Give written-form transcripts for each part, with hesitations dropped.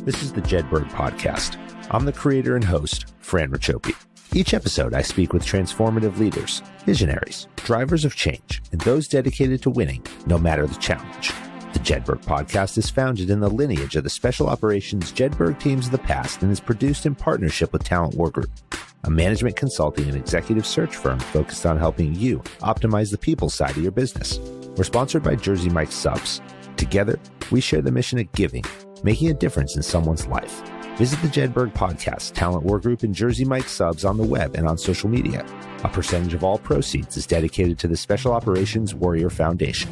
This is the Jedburgh podcast. I'm the creator and host, Fran Racioppi. Each episode, I speak with transformative leaders, visionaries, drivers of change, and those dedicated to winning, no matter the challenge. The Jedburgh podcast is founded in the lineage of the special operations Jedburgh teams of the past and is produced in partnership with Talent War Group, a management consulting and executive search firm focused on helping you optimize the people side of your business. We're sponsored by Jersey Mike's Subs. Together, we share the mission of giving, making a difference in someone's life. Visit the Jedburgh podcast, Talent War Group, and Jersey Mike's Subs on the web and on social media. A percentage of all proceeds is dedicated to the Special Operations Warrior Foundation.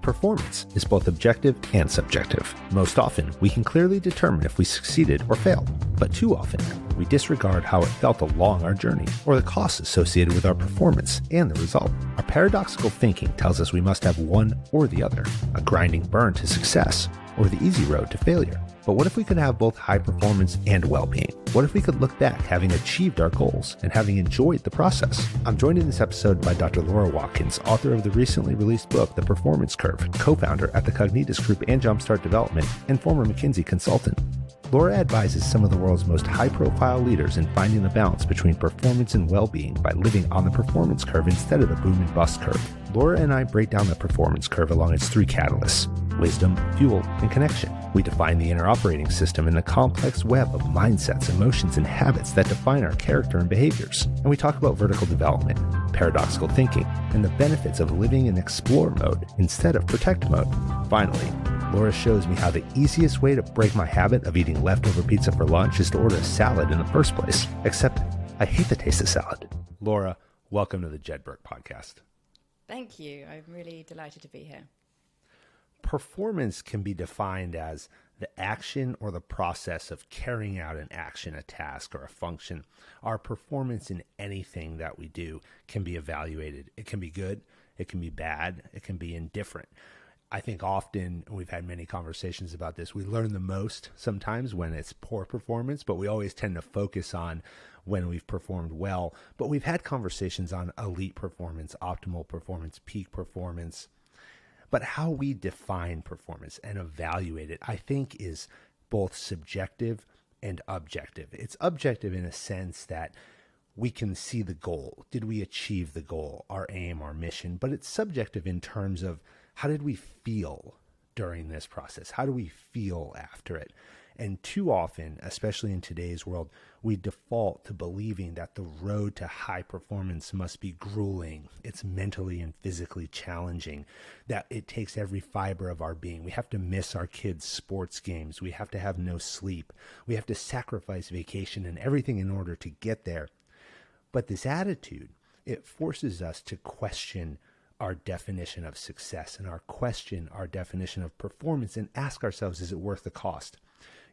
Performance is both objective and subjective. Most often, we can clearly determine if we succeeded or failed, but too often, we disregard how it felt along our journey or the costs associated with our performance and the result. Our paradoxical thinking tells us we must have one or the other, a grinding burn to success or the easy road to failure. But what if we could have both high performance and well-being? What if we could look back having achieved our goals and having enjoyed the process? I'm joined in this episode by Dr. Laura Watkins, author of the recently released book, The Performance Curve, co-founder at the Cognitas Group and Jumpstart Development, and former McKinsey consultant. Laura advises some of the world's most high-profile leaders in finding the balance between performance and well-being by living on the performance curve instead of the boom and bust curve. Laura and I break down the performance curve along its three catalysts: wisdom, fuel, and connection. We define the inner operating system in the complex web of mindsets, emotions, and habits that define our character and behaviors. And we talk about vertical development, paradoxical thinking, and the benefits of living in explore mode instead of protect mode. Finally, Laura shows me how the easiest way to break my habit of eating leftover pizza for lunch is to order a salad in the first place. Except I hate the taste of salad. Laura, welcome to the Jedburgh podcast. Thank you. I'm really delighted to be here. Performance can be defined as the action or the process of carrying out an action, a task, or a function. Our performance in anything that we do can be evaluated. It can be good, it can be bad, it can be indifferent. I think often, we've had many conversations about this, we learn the most sometimes when it's poor performance, but we always tend to focus on when we've performed well. But we've had conversations on elite performance, optimal performance, peak performance. But how we define performance and evaluate it, I think, is both subjective and objective. It's objective in a sense that we can see the goal. Did we achieve the goal, our aim, our mission? But it's subjective in terms of how did we feel during this process? How do we feel after it? And too often, especially in today's world, we default to believing that the road to high performance must be grueling. It's mentally and physically challenging, that it takes every fiber of our being. We have to miss our kids' sports games. We have to have no sleep. We have to sacrifice vacation and everything in order to get there. But this attitude, it forces us to question our definition of success and question our definition of performance and ask ourselves, is it worth the cost?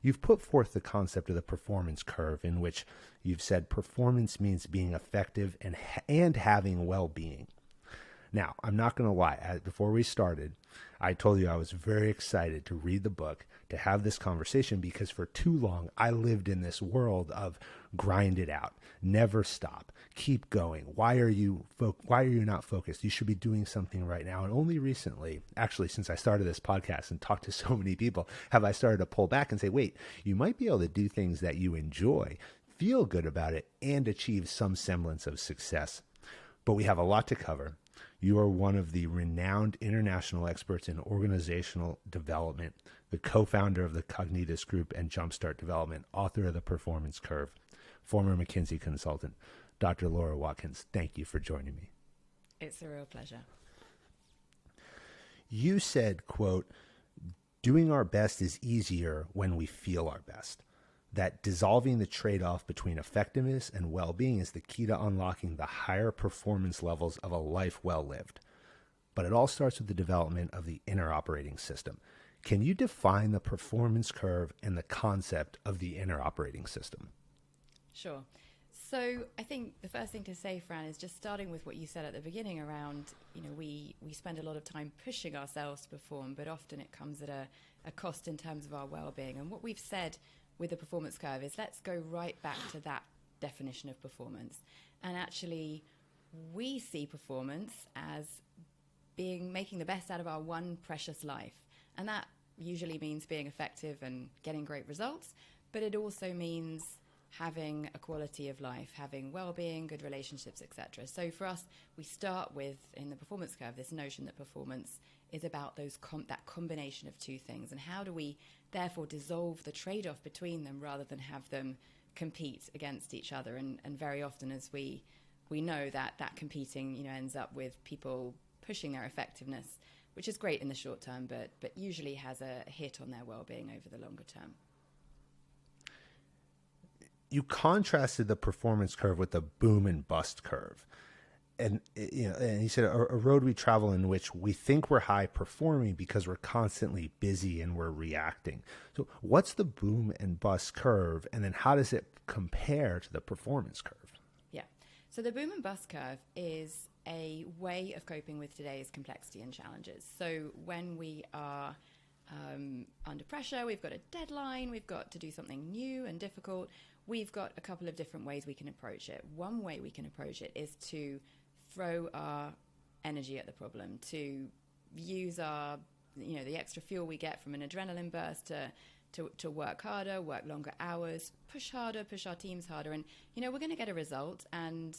You've put forth the concept of the performance curve, in which you've said performance means being effective and having well-being. Now, I'm not going to lie. Before we started, I told you I was very excited to read the book, to have this conversation, because for too long I lived in this world of grind it out, never stop, keep going. Why are you not focused? You should be doing something right now. And only recently, actually, since I started this podcast and talked to so many people, have I started to pull back and say, wait, you might be able to do things that you enjoy, feel good about it, and achieve some semblance of success. But we have a lot to cover. You are one of the renowned international experts in organizational development, the co-founder of the Cognitas Group and Jumpstart Development, author of The Performance Curve, former McKinsey consultant. Dr. Laura Watkins, thank you for joining me. It's a real pleasure. You said, quote, doing our best is easier when we feel our best. That dissolving the trade-off between effectiveness and well-being is the key to unlocking the higher performance levels of a life well lived. But it all starts with the development of the inner operating system. Can you define the performance curve and the concept of the inner operating system? Sure. So I think the first thing to say, Fran, is just starting with what you said at the beginning around, we spend a lot of time pushing ourselves to perform, but often it comes at a cost in terms of our well-being. And what we've said with the performance curve is let's go right back to that definition of performance. And actually, we see performance as making the best out of our one precious life. And that usually means being effective and getting great results, but it also means having a quality of life, having well-being, good relationships, etc. So for us, we start with, in the performance curve, this notion that performance is about that combination of two things, and how do we therefore dissolve the trade-off between them rather than have them compete against each other. And very often, as we know, that competing ends up with people pushing their effectiveness, which is great in the short term, but usually has a hit on their well-being over the longer term. You contrasted the performance curve with the boom and bust curve. And he said a road we travel in which we think we're high performing because we're constantly busy and we're reacting. So what's the boom and bust curve? And then how does it compare to the performance curve? Yeah. So the boom and bust curve is a way of coping with today's complexity and challenges. So when we are under pressure, we've got a deadline, we've got to do something new and difficult, we've got a couple of different ways we can approach it. One way we can approach it is to throw our energy at the problem, to use our, the extra fuel we get from an adrenaline burst to work harder, work longer hours, push harder, push our teams harder. And, we're going to get a result, and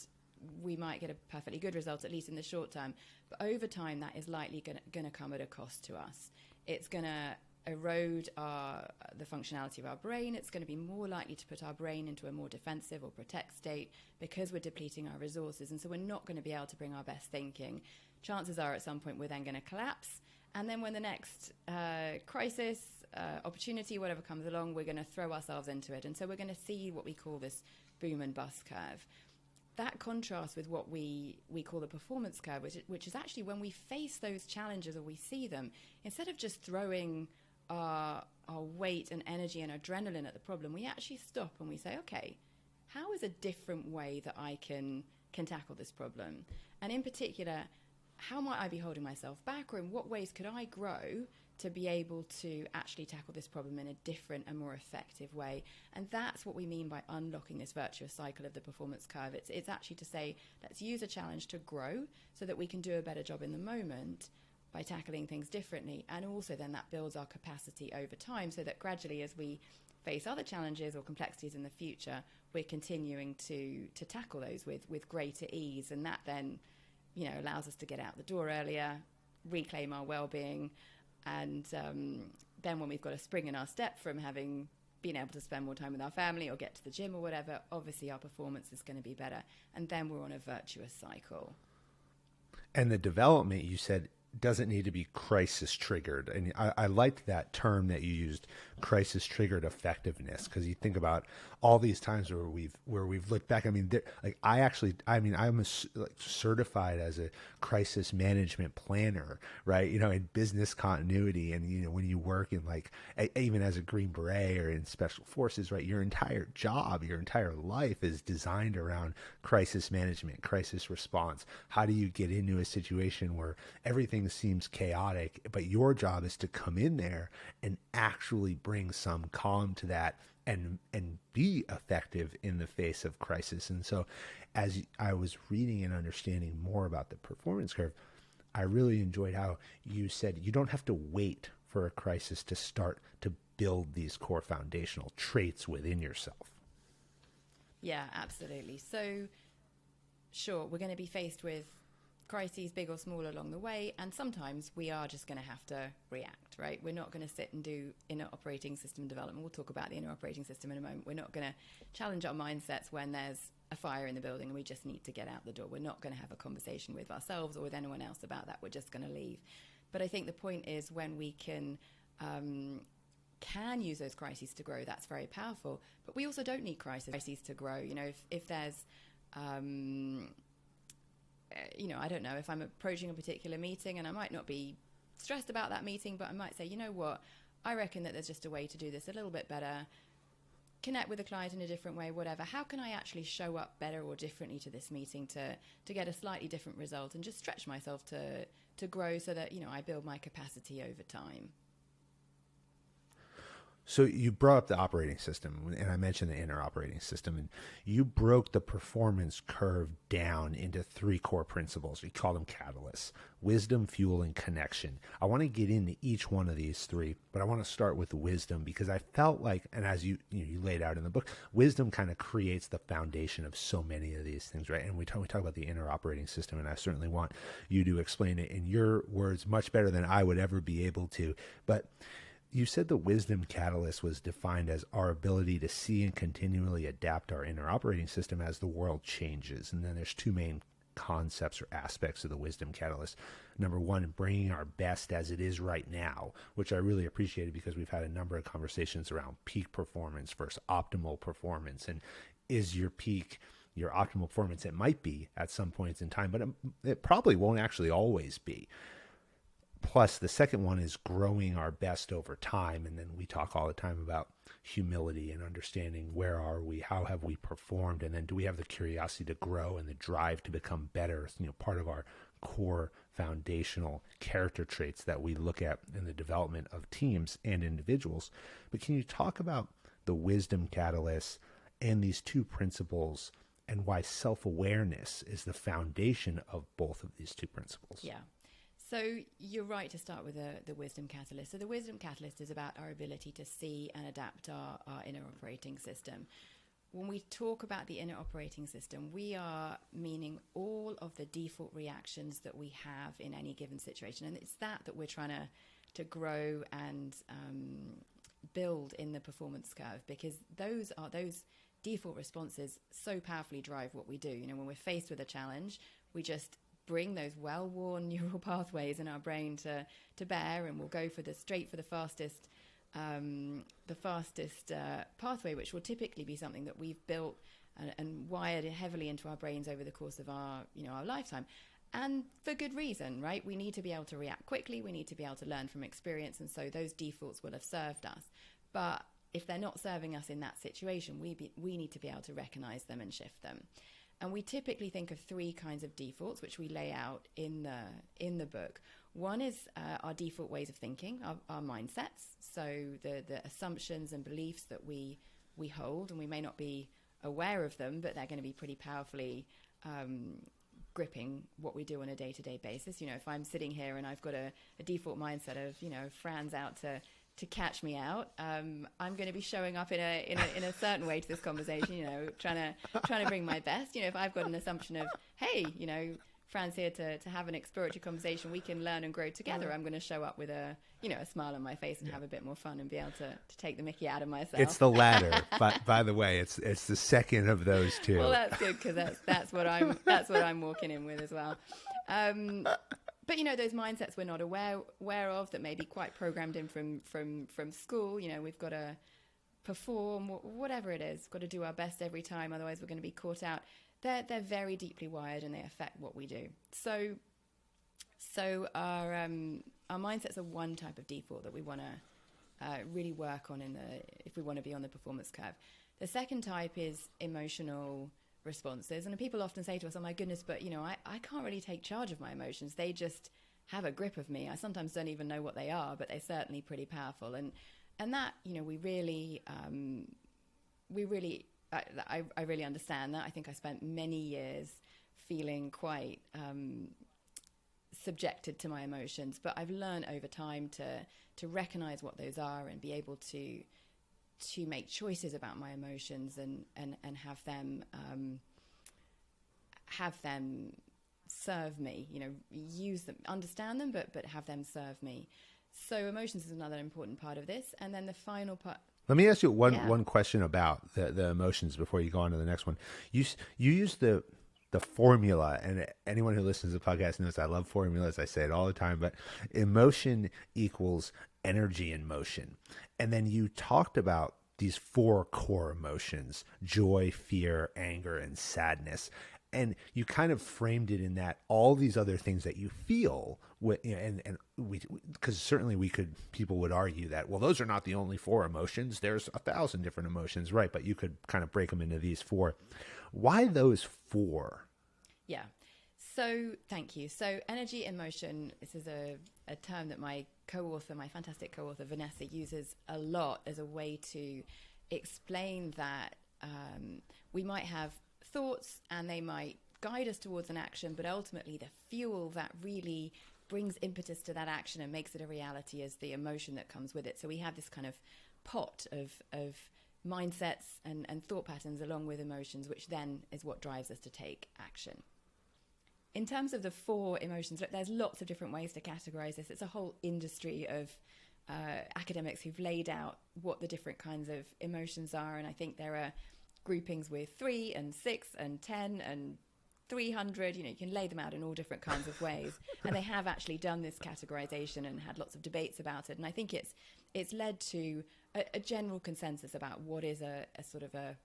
we might get a perfectly good result, at least in the short term. But over time, that is likely going to come at a cost to us. It's going to erode the functionality of our brain. It's going to be more likely to put our brain into a more defensive or protect state because we're depleting our resources. And so we're not going to be able to bring our best thinking. Chances are at some point we're then going to collapse. And then when the next crisis, opportunity, whatever comes along, we're going to throw ourselves into it. And so we're going to see what we call this boom and bust curve. That contrasts with what we call the performance curve, which is actually when we face those challenges or we see them, instead of just throwing our weight and energy and adrenaline at the problem, we actually stop and we say, okay, how is a different way that I can tackle this problem? And in particular, how might I be holding myself back, or in what ways could I grow to be able to actually tackle this problem in a different and more effective way? And that's what we mean by unlocking this virtuous cycle of the performance curve. It's actually to say, let's use a challenge to grow so that we can do a better job in the moment by tackling things differently. And also then that builds our capacity over time, so that gradually, as we face other challenges or complexities in the future, we're continuing to tackle those with greater ease. And that then, allows us to get out the door earlier, reclaim our well-being, and then when we've got a spring in our step from having been able to spend more time with our family or get to the gym or whatever, obviously our performance is going to be better. And then we're on a virtuous cycle. And the development, you said, doesn't need to be crisis triggered. And I liked that term that you used, crisis triggered effectiveness, because you think about all these times where we've looked back. I mean, I'm certified as a crisis management planner, right? In business continuity, and when you work in even as a Green Beret or in special forces, right? Your entire job, your entire life is designed around crisis management, crisis response. How do you get into a situation where everything seems chaotic, but your job is to come in there and actually bring some calm to that and be effective in the face of crisis? And so as I was reading and understanding more about the performance curve, I really enjoyed how you said you don't have to wait for a crisis to start to build these core foundational traits within yourself. Yeah, absolutely. So sure, we're going to be faced with crises, big or small, along the way, and sometimes we are just going to have to react, right? We're not going to sit and do inner operating system development. We'll talk about the inner operating system in a moment. We're not going to challenge our mindsets when there's a fire in the building and we just need to get out the door. We're not going to have a conversation with ourselves or with anyone else about that. We're just going to leave. But I think the point is, when we can use those crises to grow, that's very powerful. But we also don't need crises to grow. If there's I don't know, if I'm approaching a particular meeting and I might not be stressed about that meeting, but I might say, what, I reckon that there's just a way to do this a little bit better, connect with the client in a different way, whatever. How can I actually show up better or differently to this meeting to get a slightly different result, and just stretch myself to grow so that, I build my capacity over time. So you brought up the operating system, and I mentioned the inner operating system, and you broke the performance curve down into three core principles. You call them catalysts: wisdom, fuel, and connection. I want to get into each one of these three, but I want to start with wisdom because I felt like, and as you laid out in the book, wisdom kind of creates the foundation of so many of these things, right? And we talk about the inner operating system, and I certainly want you to explain it in your words much better than I would ever be able to. But you said the wisdom catalyst was defined as our ability to see and continually adapt our inner operating system as the world changes. And then there's two main concepts or aspects of the wisdom catalyst. Number one, bringing our best as it is right now, which I really appreciated because we've had a number of conversations around peak performance versus optimal performance. And is your peak your optimal performance? It might be at some points in time, but it probably won't actually always be. Plus, the second one is growing our best over time. And then we talk all the time about humility and understanding where are we, how have we performed, and then do we have the curiosity to grow and the drive to become better, part of our core foundational character traits that we look at in the development of teams and individuals. But can you talk about the wisdom catalyst and these two principles and why self-awareness is the foundation of both of these two principles? Yeah. So you're right to start with the wisdom catalyst. So the wisdom catalyst is about our ability to see and adapt our inner operating system. When we talk about the inner operating system, we are meaning all of the default reactions that we have in any given situation. And it's that we're trying to grow and build in the performance curve, because those default responses so powerfully drive what we do. When we're faced with a challenge, we just bring those well-worn neural pathways in our brain to bear, and we'll go for the fastest pathway, which will typically be something that we've built and wired heavily into our brains over the course of our lifetime, and for good reason, right? We need to be able to react quickly. We need to be able to learn from experience, and so those defaults will have served us. But if they're not serving us in that situation, we need to be able to recognize them and shift them. And we typically think of three kinds of defaults, which we lay out in the book. One is our default ways of thinking, our mindsets. So the assumptions and beliefs that we hold, and we may not be aware of them, but they're going to be pretty powerfully gripping what we do on a day-to-day basis. If I'm sitting here and I've got a default mindset of, Fran's out to catch me out, I'm going to be showing up in a certain way to this conversation, trying to bring my best. If I've got an assumption of, hey, Fran's here to have an exploratory conversation, we can learn and grow together, I'm going to show up with a smile on my face and have a bit more fun and be able to take the mickey out of myself. It's the latter, but by the way, it's the second of those two. Well, that's good, because that's what I'm walking in with as well. But those mindsets we're not aware of, that may be quite programmed in from school. We've got to perform, whatever it is, got to do our best every time, otherwise we're going to be caught out. They're very deeply wired, and they affect what we do. So our mindsets are one type of default that we want to really work on if we want to be on the performance curve. The second type is emotional responses, and people often say to us, oh my goodness, but I can't really take charge of my emotions. They just have a grip of me. I sometimes don't even know what they are, but they're certainly pretty powerful, and that we really I really understand that. I think I spent many years feeling quite subjected to my emotions, but I've learned over time to recognize what those are and be able to make choices about my emotions and have them serve me, use them, understand them, but have them serve me. So emotions is another important part of this. And then the final part. Let me ask you one question about the emotions before you go on to the next one. You use the formula, and anyone who listens to the podcast knows I love formulas. I say it all the time, but emotion equals energy in motion. And then you talked about these four core emotions: joy, fear, anger, and sadness. And you kind of framed it in that all these other things that you feel, because certainly people would argue that, well, those are not the only four emotions. There's 1,000 different emotions, right? But you could kind of break them into these four. Why those four? Yeah. So thank you. So energy in motion, this is a term that my fantastic co-author Vanessa uses a lot as a way to explain that we might have thoughts and they might guide us towards an action, but ultimately the fuel that really brings impetus to that action and makes it a reality is the emotion that comes with it. So we have this kind of pot of mindsets and thought patterns along with emotions, which then is what drives us to take action. In terms of the 4 emotions, look, there's lots of different ways to categorize this. It's a whole industry of academics who've laid out what the different kinds of emotions are. And I think there are groupings with 3 and 6 and 10 and 300. You can lay them out in all different kinds of ways. And they have actually done this categorization and had lots of debates about it. And I think it's led to a general consensus about what is a sort of a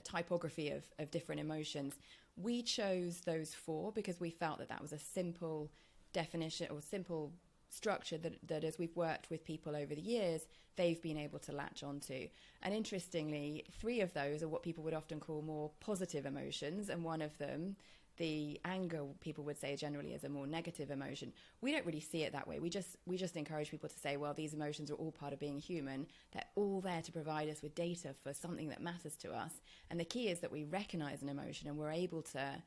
typography of different emotions. We chose those 4 because we felt that was a simple definition or simple structure that as we've worked with people over the years, they've been able to latch onto. And interestingly, 3 of those are what people would often call more positive emotions, and one of them, the anger, people would say generally is a more negative emotion. We don't really see it that way. We just encourage people to say, well, these emotions are all part of being human. They're all there to provide us with data for something that matters to us. And the key is that we recognize an emotion and we're able to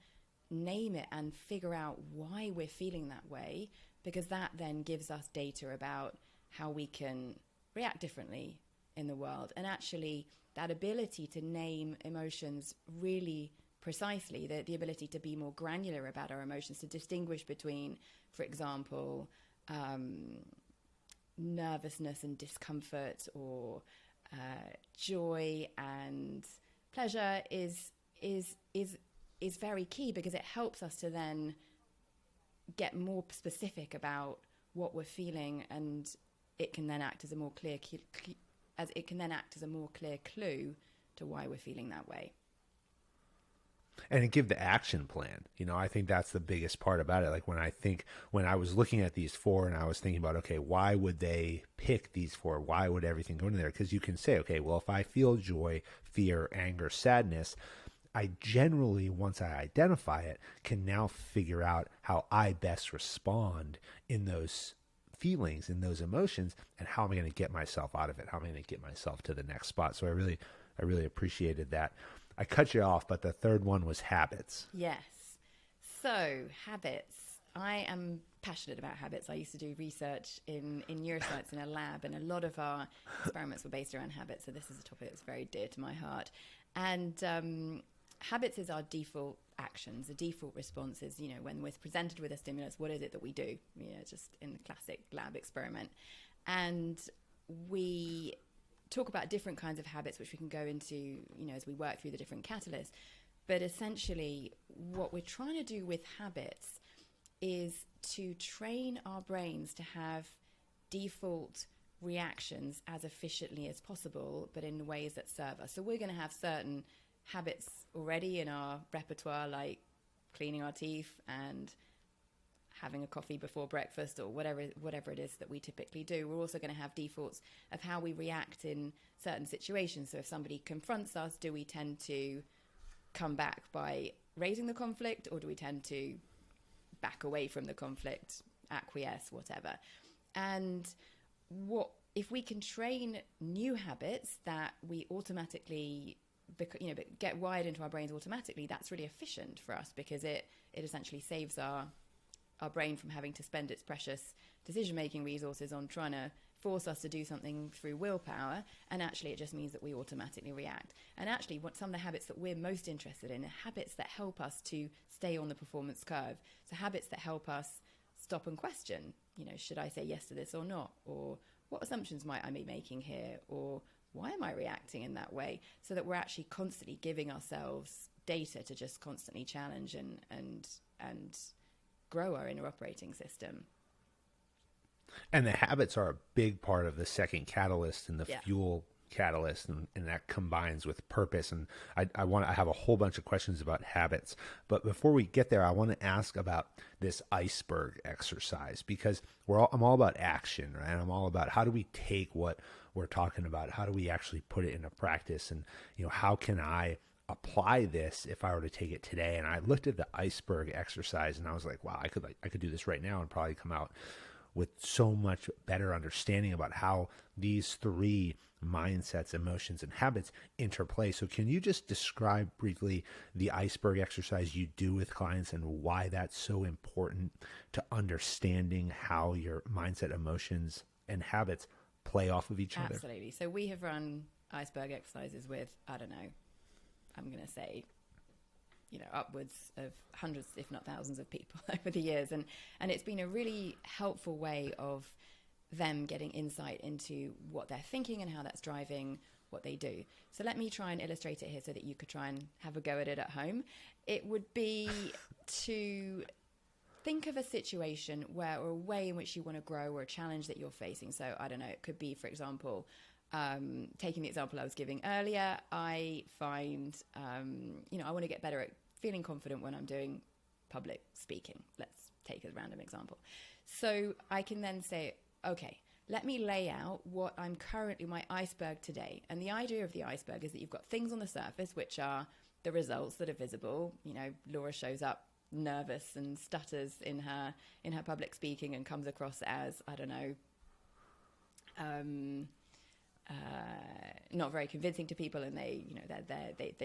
name it and figure out why we're feeling that way, because that then gives us data about how we can react differently in the world. And actually, that ability to name emotions really precisely, the ability to be more granular about our emotions, to distinguish between, for example, nervousness and discomfort, or joy and pleasure is very key, because it helps us to then get more specific about what we're feeling, and it can then act as a more clear clue to why we're feeling that way. And give the action plan. I think that's the biggest part about it. Like when I was looking at these 4 and I was thinking about, okay, why would they pick these 4? Why would everything go in there? Because you can say, okay, well, if I feel joy, fear, anger, sadness, I generally, once I identify it, can now figure out how I best respond in those feelings, in those emotions, and how am I going to get myself out of it? How am I going to get myself to the next spot? So I really appreciated that. I cut you off, but the third one was habits. Yes. So habits. I am passionate about habits. I used to do research in neuroscience in a lab, and a lot of our experiments were based around habits. So this is a topic that's very dear to my heart. And habits is our default actions, the default responses. When we're presented with a stimulus, what is it that we do? Just in the classic lab experiment. And we talk about different kinds of habits, which we can go into, as we work through the different catalysts. But essentially, what we're trying to do with habits is to train our brains to have default reactions as efficiently as possible, but in ways that serve us. So we're going to have certain habits already in our repertoire, like cleaning our teeth and having a coffee before breakfast, or whatever it is that we typically do. We're also going to have defaults of how we react in certain situations. So if somebody confronts us, do we tend to come back by raising the conflict, or do we tend to back away from the conflict, acquiesce, whatever? And if we can train new habits that we automatically get wired into our brains automatically, that's really efficient for us, because it essentially saves our brain from having to spend its precious decision-making resources on trying to force us to do something through willpower. And actually, it just means that we automatically react. And actually, some of the habits that we're most interested in are habits that help us to stay on the performance curve. So habits that help us stop and question, should I say yes to this or not? Or what assumptions might I be making here? Or why am I reacting in that way? So that we're actually constantly giving ourselves data to just constantly challenge and grow our inner operating system. And the habits are a big part of the second catalyst and the fuel catalyst, and that combines with purpose. And I have a whole bunch of questions about habits, but before we get there, I want to ask about this iceberg exercise, because I'm all about action, right? I'm all about how do we take what we're talking about, how do we actually put it into practice, and how can I apply this if I were to take it today. And I looked at the iceberg exercise and I was like, wow, I could do this right now and probably come out with so much better understanding about how these three mindsets, emotions, and habits interplay. So can you just describe briefly the iceberg exercise you do with clients and why that's so important to understanding how your mindset, emotions, and habits play off of each other? Absolutely. So we have run iceberg exercises with, I don't know, I'm going to say, upwards of hundreds, if not thousands of people over the years. And it's been a really helpful way of them getting insight into what they're thinking and how that's driving what they do. So let me try and illustrate it here so that you could try and have a go at it at home. It would be to think of a situation or a way in which you want to grow or a challenge that you're facing. So I don't know, it could be, for example, taking the example I was giving earlier, I find, I want to get better at feeling confident when I'm doing public speaking. Let's take a random example. So I can then say, okay, let me lay out what I'm currently, my iceberg today. And the idea of the iceberg is that you've got things on the surface, which are the results that are visible. Laura shows up nervous and stutters in her public speaking and comes across as, I don't know, not very convincing to people, and they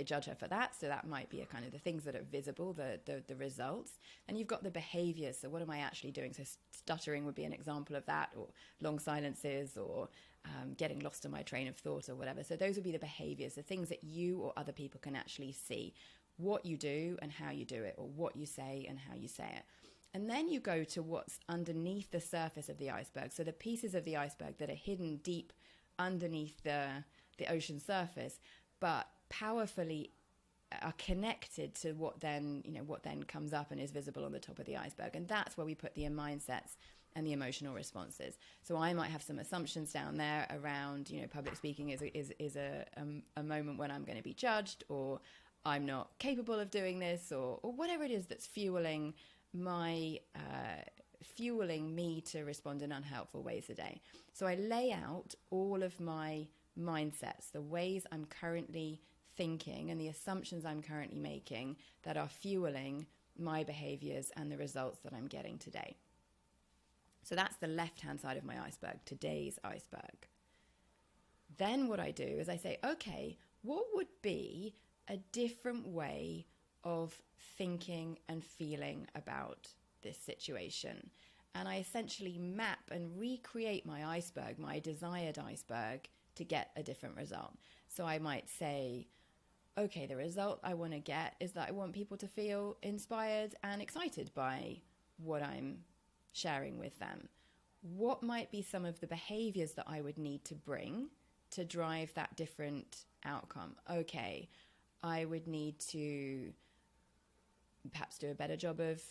judge her for that. So that might be a kind of the things that are visible, the results. And you've got the behaviors. So what am I actually doing? So stuttering would be an example of that, or long silences, or getting lost in my train of thought, or whatever. So those would be the behaviors, the things that you or other people can actually see, what you do and how you do it, or what you say and how you say it. And then you go to what's underneath the surface of the iceberg. So the pieces of the iceberg that are hidden deep underneath the ocean surface, but powerfully are connected to what then comes up and is visible on the top of the iceberg. And that's where we put the mindsets and the emotional responses. So I might have some assumptions down there around, public speaking is a moment when I'm going to be judged, or I'm not capable of doing this, or whatever it is that's fueling me to respond in unhelpful ways today. So I lay out all of my mindsets, the ways I'm currently thinking and the assumptions I'm currently making that are fueling my behaviors and the results that I'm getting today. So that's the left-hand side of my iceberg, today's iceberg. Then what I do is I say, okay, what would be a different way of thinking and feeling about this situation? And I essentially map and recreate my iceberg, my desired iceberg, to get a different result. So I might say, okay, the result I want to get is that I want people to feel inspired and excited by what I'm sharing with them. What might be some of the behaviors that I would need to bring to drive that different outcome? Okay, I would need to perhaps do a better job of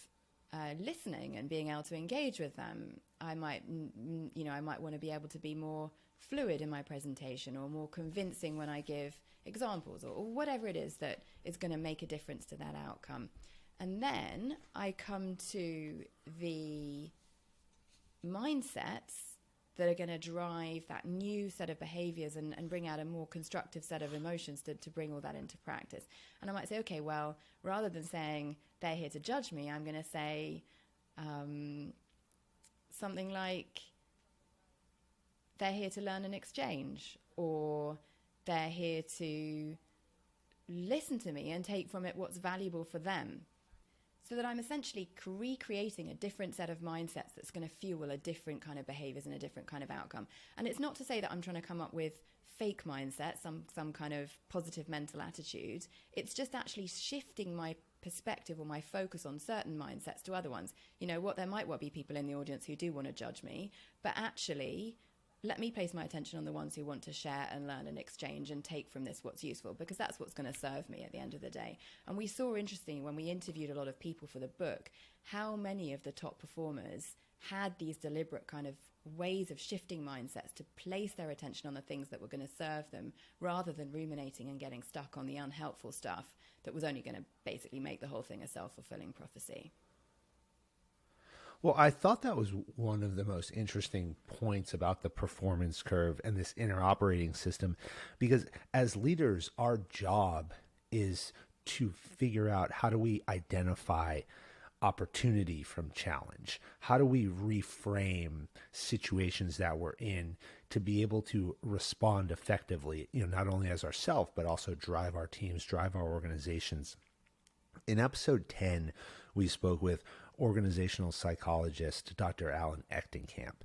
listening and being able to engage with them. I might want to be able to be more fluid in my presentation, or more convincing when I give examples, or whatever it is that is going to make a difference to that outcome. And then I come to the mindsets that are going to drive that new set of behaviors and bring out a more constructive set of emotions to bring all that into practice. And I might say, okay, well, rather than saying they're here to judge me, I'm going to say something like they're here to learn and exchange, or they're here to listen to me and take from it what's valuable for them. So that I'm essentially recreating a different set of mindsets that's going to fuel a different kind of behaviors and a different kind of outcome. And it's not to say that I'm trying to come up with fake mindset, some kind of positive mental attitude. It's just actually shifting my perspective or my focus on certain mindsets to other ones. There might well be people in the audience who do want to judge me, but actually let me place my attention on the ones who want to share and learn and exchange and take from this what's useful, because that's what's going to serve me at the end of the day. And we saw, interestingly, when we interviewed a lot of people for the book, how many of the top performers had these deliberate kind of ways of shifting mindsets to place their attention on the things that were going to serve them, rather than ruminating and getting stuck on the unhelpful stuff that was only going to basically make the whole thing a self-fulfilling prophecy. Well, I thought that was one of the most interesting points about the performance curve and this inner operating system, because as leaders, our job is to figure out, how do we identify opportunity from challenge? How do we reframe situations that we're in to be able to respond effectively, not only as ourselves, but also drive our teams, drive our organizations? In episode 10, we spoke with organizational psychologist Dr. Alan Echtenkamp,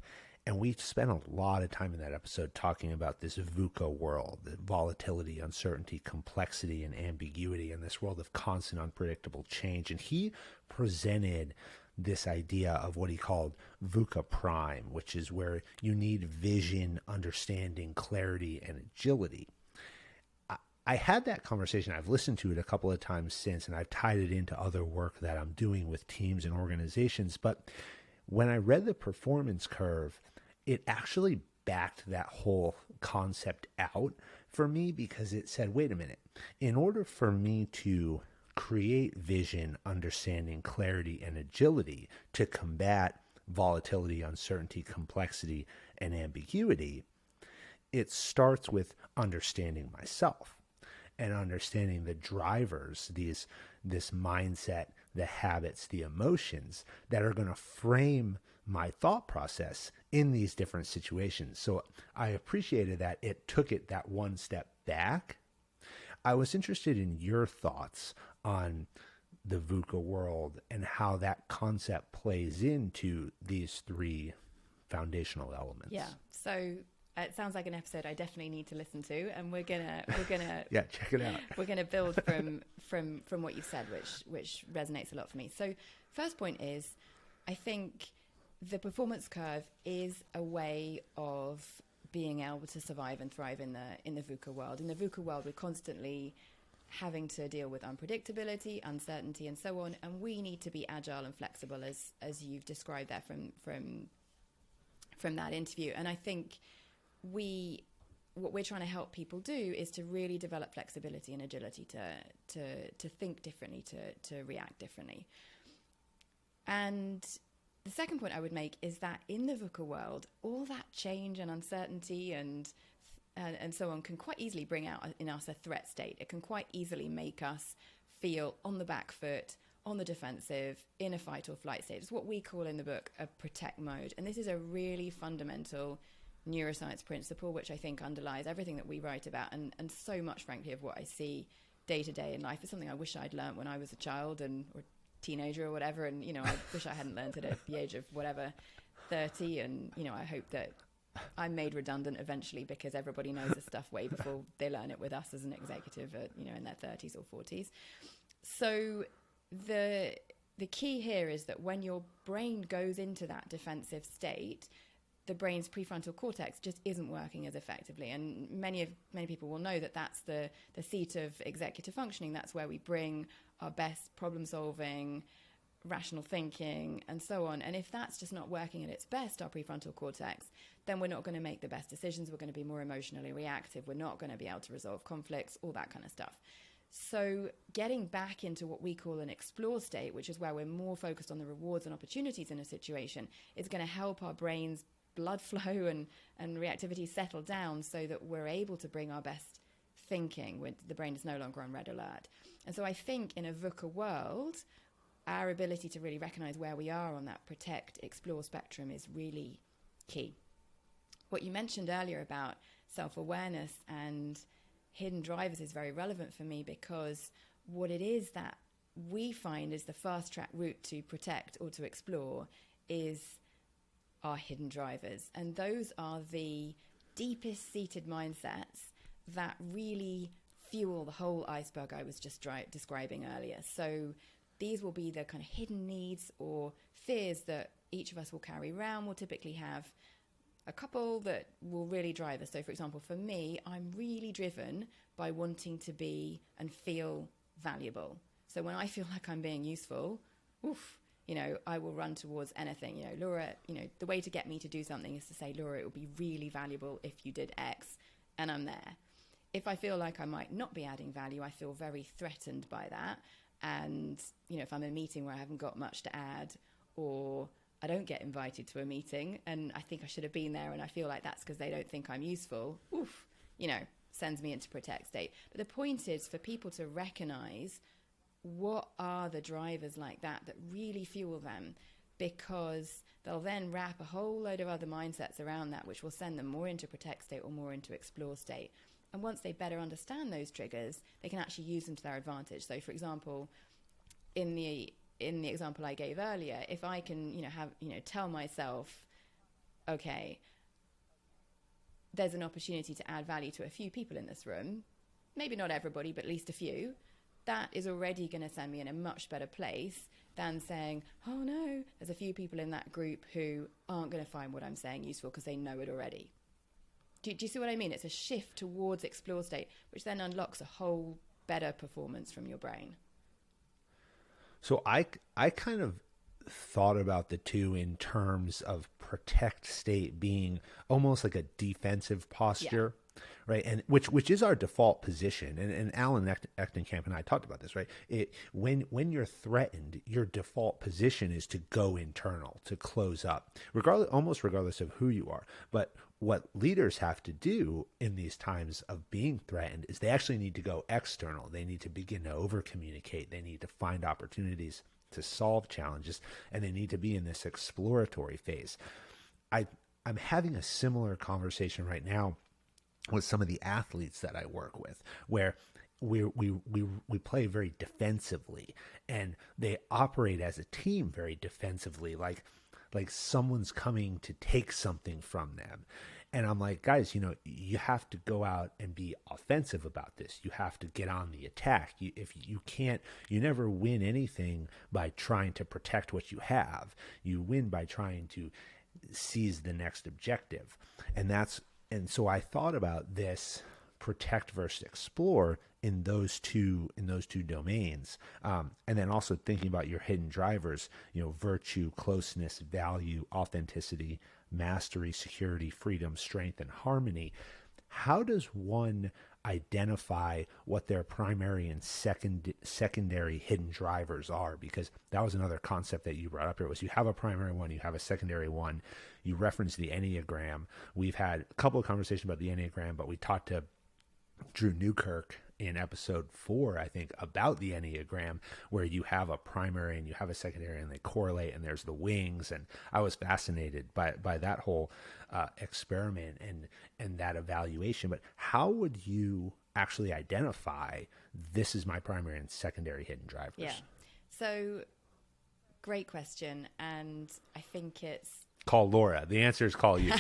and we spent a lot of time in that episode talking about this VUCA world, the volatility, uncertainty, complexity, and ambiguity, and this world of constant, unpredictable change. And he presented this idea of what he called VUCA prime, which is where you need vision, understanding, clarity, and agility. I had that conversation. I've listened to it a couple of times since, and I've tied it into other work that I'm doing with teams and organizations. But when I read the performance curve, it actually backed that whole concept out for me, because it said, wait a minute, in order for me to create vision, understanding, clarity, and agility to combat volatility, uncertainty, complexity, and ambiguity, it starts with understanding myself and understanding the drivers, this mindset, the habits, the emotions that are going to frame my thought process in these different situations. So I appreciated that it took it that one step back. I was interested in your thoughts on the VUCA world and how that concept plays into these three foundational elements. Yeah. So it sounds like an episode I definitely need to listen to, and we're gonna yeah, check it out. We're gonna build from what you've said, which resonates a lot for me. So first point is, I think the performance curve is a way of being able to survive and thrive in the VUCA world. In the VUCA world, we're constantly having to deal with unpredictability, uncertainty, and so on, and we need to be agile and flexible, as you've described there from that interview. And I think what we're trying to help people do is to really develop flexibility and agility to think differently, to react differently. And the second point I would make is that in the VUCA world, all that change and uncertainty and so on can quite easily bring out in us a threat state. It can quite easily make us feel on the back foot, on the defensive, in a fight or flight state. It's what we call in the book a protect mode. And this is a really fundamental neuroscience principle, which I think underlies everything that we write about, and so much, frankly, of what I see day to day in life. Is something I wish I'd learned when I was a child or teenager or whatever, and I wish I hadn't learned it at the age of 30, and I hope that I'm made redundant eventually, because everybody knows this stuff way before they learn it with us as an executive at, in their 30s or 40s. So the key here is that when your brain goes into that defensive state, the brain's prefrontal cortex just isn't working as effectively. And many people will know that that's the seat of executive functioning. That's where we bring our best problem solving, rational thinking, and so on. And if that's just not working at its best, our prefrontal cortex, then we're not going to make the best decisions. We're going to be more emotionally reactive. We're not going to be able to resolve conflicts, all that kind of stuff. So getting back into what we call an explore state, which is where we're more focused on the rewards and opportunities in a situation, is going to help our brain's blood flow and reactivity settle down, so that we're able to bring our best thinking when the brain is no longer on red alert. And so I think in a VUCA world, our ability to really recognize where we are on that protect, explore spectrum is really key. What you mentioned earlier about self-awareness and hidden drivers is very relevant for me, because what it is that we find is the fast track route to protect or to explore is our hidden drivers. And those are the deepest seated mindsets that really fuel the whole iceberg I was just describing earlier. So these will be the kind of hidden needs or fears that each of us will carry around. We'll typically have a couple that will really drive us. So for example, for me, I'm really driven by wanting to be and feel valuable. So when I feel like I'm being useful, I will run towards anything. Laura, the way to get me to do something is to say, Laura, it would be really valuable if you did X, and I'm there. If I feel like I might not be adding value, I feel very threatened by that. And, if I'm in a meeting where I haven't got much to add, or I don't get invited to a meeting and I think I should have been there and I feel like that's because they don't think I'm useful, sends me into protect state. But the point is for people to recognize what are the drivers like that really fuel them, because they'll then wrap a whole load of other mindsets around that, which will send them more into protect state or more into explore state. And once they better understand those triggers, they can actually use them to their advantage. So, for example, in the example I gave earlier, if I can, tell myself, okay, there's an opportunity to add value to a few people in this room, maybe not everybody, but at least a few, that is already going to send me in a much better place than saying, oh no, there's a few people in that group who aren't going to find what I'm saying useful because they know it already. Do you see what I mean? It's a shift towards explore state, which then unlocks a whole better performance from your brain. So I kind of thought about the two in terms of protect state being almost like a defensive posture, right? And which is our default position. And Alan Echtenkamp and I talked about this, right? When you're threatened, your default position is to go internal, to close up, regardless of who you are. But what leaders have to do in these times of being threatened is they actually need to go external. They need to begin to over communicate. They need to find opportunities to solve challenges, and they need to be in this exploratory phase. I'm having a similar conversation right now with some of the athletes that I work with, where we play very defensively, and they operate as a team very defensively, like someone's coming to take something from them. And I'm like, guys, you have to go out and be offensive about this. You have to get on the attack. If you can't, you never win anything by trying to protect what you have. You win by trying to seize the next objective. And so I thought about this protect versus explore in those two domains, and then also thinking about your hidden drivers, virtue, closeness, value, authenticity, mastery, security, freedom, strength, and harmony. How does one identify what their primary and secondary hidden drivers are? Because that was another concept that you brought up here, was you have a primary one, you have a secondary one. You referenced the Enneagram. We've had a couple of conversations about the Enneagram, but we talked to Drew Newkirk in episode 4, I think, about the Enneagram, where you have a primary and you have a secondary and they correlate, and there's the wings. And I was fascinated by that whole experiment and that evaluation. But how would you actually identify this is my primary and secondary hidden drivers? Yeah. So great question. And I think it's... Call Laura. The answer is call you.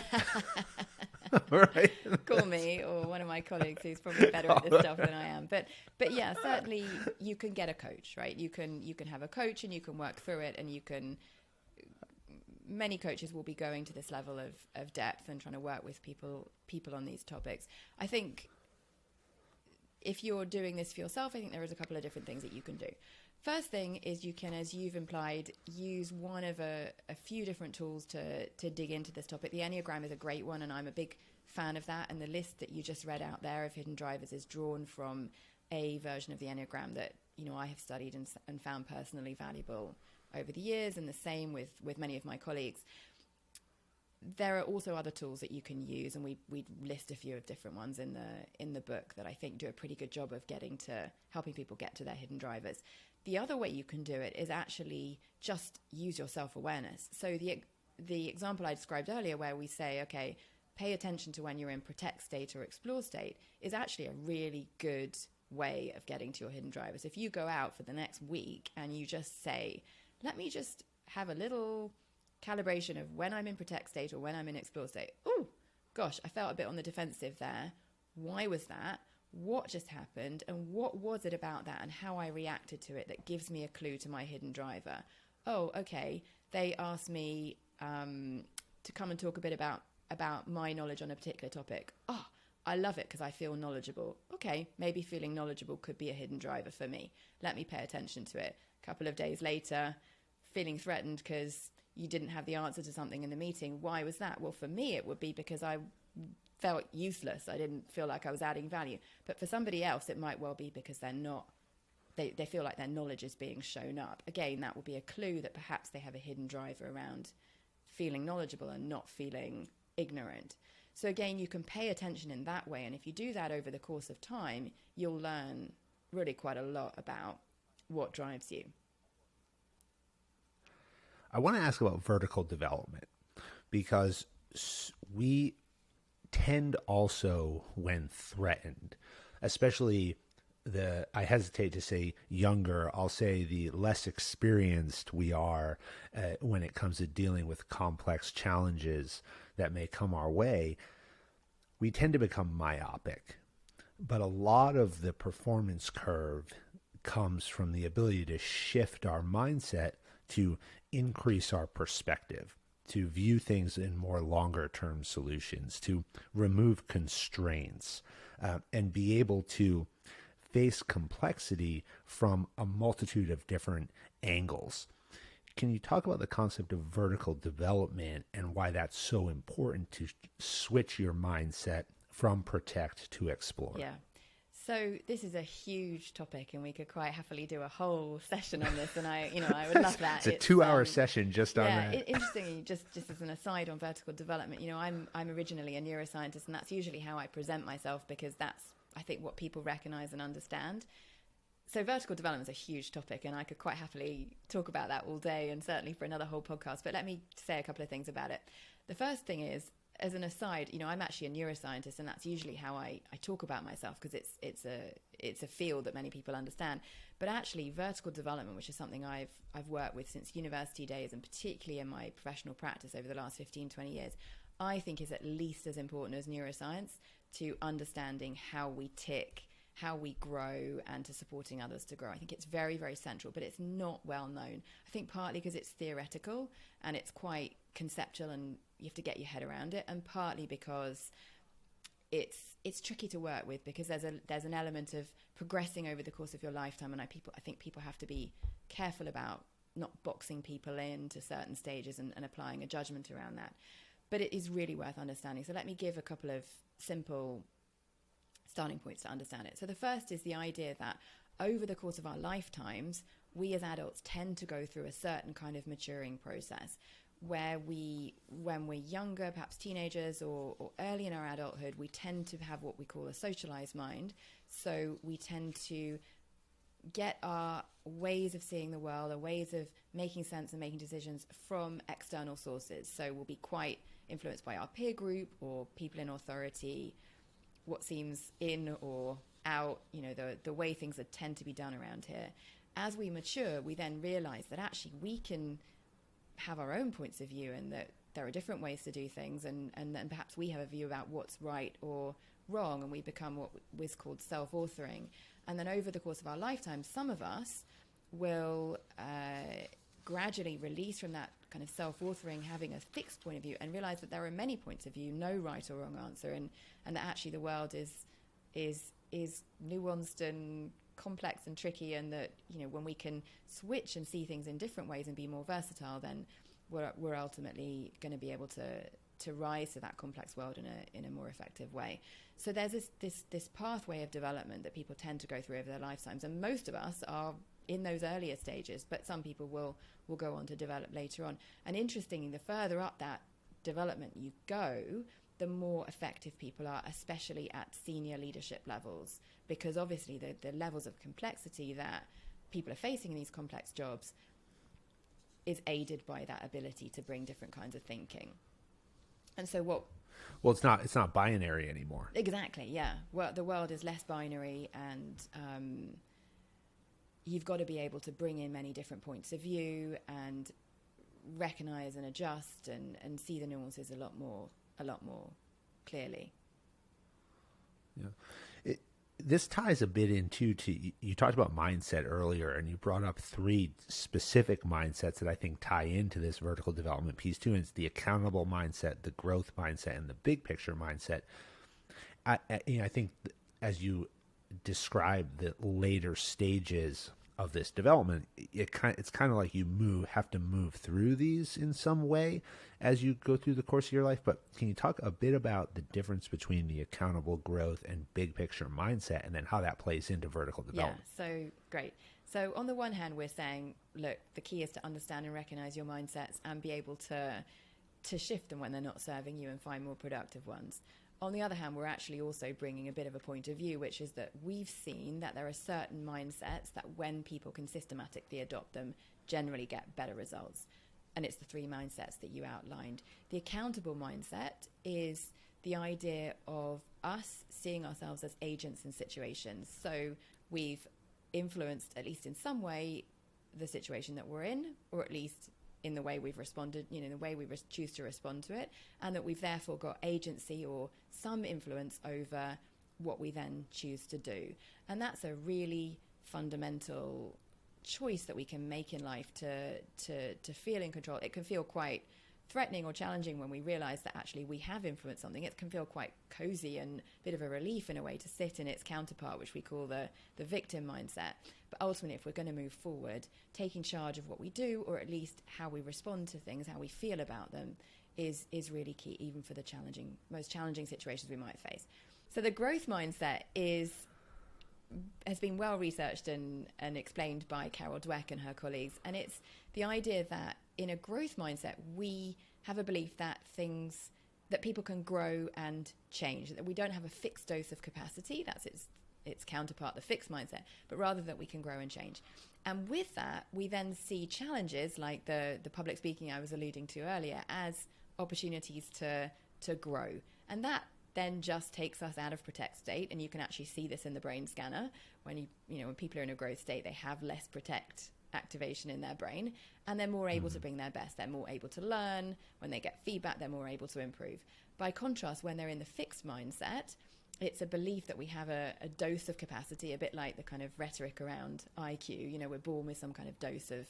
Right? Call me or one of my colleagues who's probably better at this stuff than I am. But yeah, certainly you can get a coach, right? You can have a coach and you can work through it, and many coaches will be going to this level of depth and trying to work with people on these topics. I think if you're doing this for yourself, I think there is a couple of different things that you can do. First thing is you can, as you've implied, use one of a few different tools to dig into this topic. The Enneagram is a great one, and I'm a big fan of that. And the list that you just read out there of hidden drivers is drawn from a version of the Enneagram that I have studied and found personally valuable over the years, and the same with many of my colleagues. There are also other tools that you can use, and we list a few of different ones in the book that I think do a pretty good job of helping people get to their hidden drivers. The other way you can do it is actually just use your self-awareness. So the example I described earlier, where we say, okay, pay attention to when you're in protect state or explore state, is actually a really good way of getting to your hidden drivers. If you go out for the next week and you just say, let me just have a little calibration of when I'm in protect state or when I'm in explore state. Oh, gosh, I felt a bit on the defensive there. Why was that? What just happened? And what was it about that and how I reacted to it that gives me a clue to my hidden driver? Oh, okay. They asked me to come and talk a bit about my knowledge on a particular topic. Oh, I love it because I feel knowledgeable. Okay, maybe feeling knowledgeable could be a hidden driver for me. Let me pay attention to it. A couple of days later, feeling threatened because you didn't have the answer to something in the meeting. Why was that? Well, for me, it would be because I felt useless. I didn't feel like I was adding value. But for somebody else, it might well be because they feel like their knowledge is being shown up. Again, that will be a clue that perhaps they have a hidden driver around feeling knowledgeable and not feeling ignorant. So again, you can pay attention in that way. And if you do that over the course of time, you'll learn really quite a lot about what drives you. I want to ask about vertical development, because we tend also, when threatened, especially I hesitate to say younger, I'll say the less experienced we are when it comes to dealing with complex challenges that may come our way, we tend to become myopic. But a lot of the performance curve comes from the ability to shift our mindset to increase our perspective, to view things in more longer term solutions, to remove constraints, and be able to face complexity from a multitude of different angles. Can you talk about the concept of vertical development and why that's so important to switch your mindset from protect to explore? Yeah. So this is a huge topic, and we could quite happily do a whole session on this. And I would love that. It's a 2-hour session just on that. Interestingly, just as an aside on vertical development, I'm originally a neuroscientist, and that's usually how I present myself, because that's, I think, what people recognize and understand. So vertical development is a huge topic, and I could quite happily talk about that all day, and certainly for another whole podcast. But let me say a couple of things about it. The first thing is, as an aside, I'm actually a neuroscientist, and that's usually how I talk about myself, because it's a field that many people understand. But actually, vertical development, which is something I've worked with since university days, and particularly in my professional practice over the last 15, 20 years, I think is at least as important as neuroscience to understanding how we tick, how we grow, and to supporting others to grow. I think it's very, very central, but it's not well known. I think partly because it's theoretical and it's quite conceptual and you have to get your head around it, and partly because it's tricky to work with, because there's an element of progressing over the course of your lifetime, and I think people have to be careful about not boxing people into certain stages and applying a judgment around that. But it is really worth understanding. So let me give a couple of simple starting points to understand it. So the first is the idea that over the course of our lifetimes, we as adults tend to go through a certain kind of maturing process where when we're younger, perhaps teenagers or early in our adulthood, we tend to have what we call a socialized mind. So we tend to get our ways of seeing the world, our ways of making sense and making decisions from external sources. So we'll be quite influenced by our peer group or people in authority, what seems in or out, the way things tend to be done around here. As we mature, we then realize that actually we can have our own points of view, and that there are different ways to do things, and then perhaps we have a view about what's right or wrong, and we become what was called self-authoring. And then over the course of our lifetime, some of us will gradually release from that kind of self-authoring, having a fixed point of view, and realize that there are many points of view, no right or wrong answer, and that actually the world is nuanced and complex and tricky, and that when we can switch and see things in different ways and be more versatile, then we're ultimately going to be able to rise to that complex world in a more effective way. So there's this pathway of development that people tend to go through over their lifetimes, and most of us are in those earlier stages, but some people will go on to develop later on. And interestingly, the further up that development you go, the more effective people are, especially at senior leadership levels, because obviously the levels of complexity that people are facing in these complex jobs is aided by that ability to bring different kinds of thinking. And so Well, it's not binary anymore. Exactly, yeah. Well, the world is less binary, and you've got to be able to bring in many different points of view and recognize and adjust and see the nuances a lot more clearly. Yeah. This ties a bit into, you talked about mindset earlier, and you brought up 3 specific mindsets that I think tie into this vertical development piece too. And it's the accountable mindset, the growth mindset, and the big picture mindset. I think as you describe the later stages of this development, it's kind of like you have to move through these in some way as you go through the course of your life. But can you talk a bit about the difference between the accountable growth and big picture mindset, and then how that plays into vertical development? Yeah, so great. So on the one hand, we're saying, look, the key is to understand and recognize your mindsets and be able to to shift them when they're not serving you and find more productive ones. On the other hand, we're actually also bringing a bit of a point of view, which is that we've seen that there are certain mindsets that when people can systematically adopt them, generally get better results. And it's the 3 mindsets that you outlined. The accountable mindset is the idea of us seeing ourselves as agents in situations. So we've influenced, at least in some way, the situation that we're in, or at least in the way we've responded, the way we choose to respond to it, and that we've therefore got agency or some influence over what we then choose to do. And that's a really fundamental choice that we can make in life to feel in control. It can feel quite threatening or challenging when we realize that actually we have influenced something. It can feel quite cozy and a bit of a relief in a way to sit in its counterpart, which we call the victim mindset. But ultimately, if we're going to move forward, taking charge of what we do, or at least how we respond to things, how we feel about them, is really key, even for the most challenging situations we might face. So the growth mindset has been well researched and explained by Carol Dweck and her colleagues. And it's the idea that in a growth mindset, we have a belief that that people can grow and change, that we don't have a fixed dose of capacity. That's its counterpart, the fixed mindset, but rather that we can grow and change. And with that, we then see challenges like the public speaking I was alluding to earlier as opportunities to grow. And that then just takes us out of protect state. And you can actually see this in the brain scanner. When when people are in a growth state, they have less protect activation in their brain, and they're more able to bring their best. They're more able to learn. When they get feedback, they're more able to improve. By contrast, when they're in the fixed mindset, it's a belief that we have a dose of capacity, a bit like the kind of rhetoric around IQ. We're born with some kind of dose of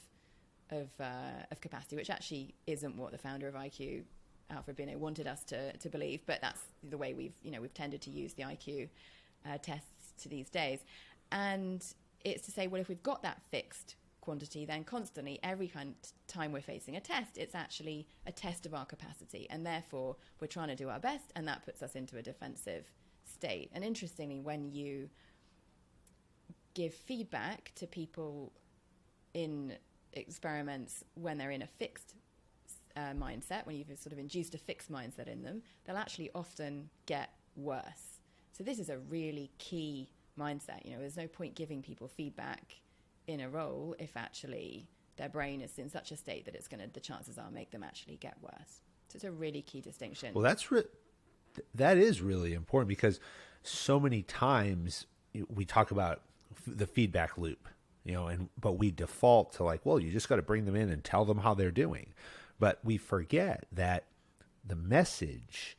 capacity, which actually isn't what the founder of IQ, Alfred Binet, wanted us to believe, but that's the way we've tended to use the IQ tests to these days. And it's to say, well, if we've got that fixed quantity, then constantly, every kind of time we're facing a test, it's actually a test of our capacity, and therefore we're trying to do our best, and that puts us into a defensive state. And interestingly, when you give feedback to people in experiments when they're in a fixed mindset, when you've sort of induced a fixed mindset in them, they'll actually often get worse. So this is a really key mindset. There's no point giving people feedback in a role if actually their brain is in such a state that the chances are make them actually get worse. So it's a really key distinction. Well, that is really important, because so many times we talk about the feedback loop, but we default to like, well, you just got to bring them in and tell them how they're doing. But we forget that the message,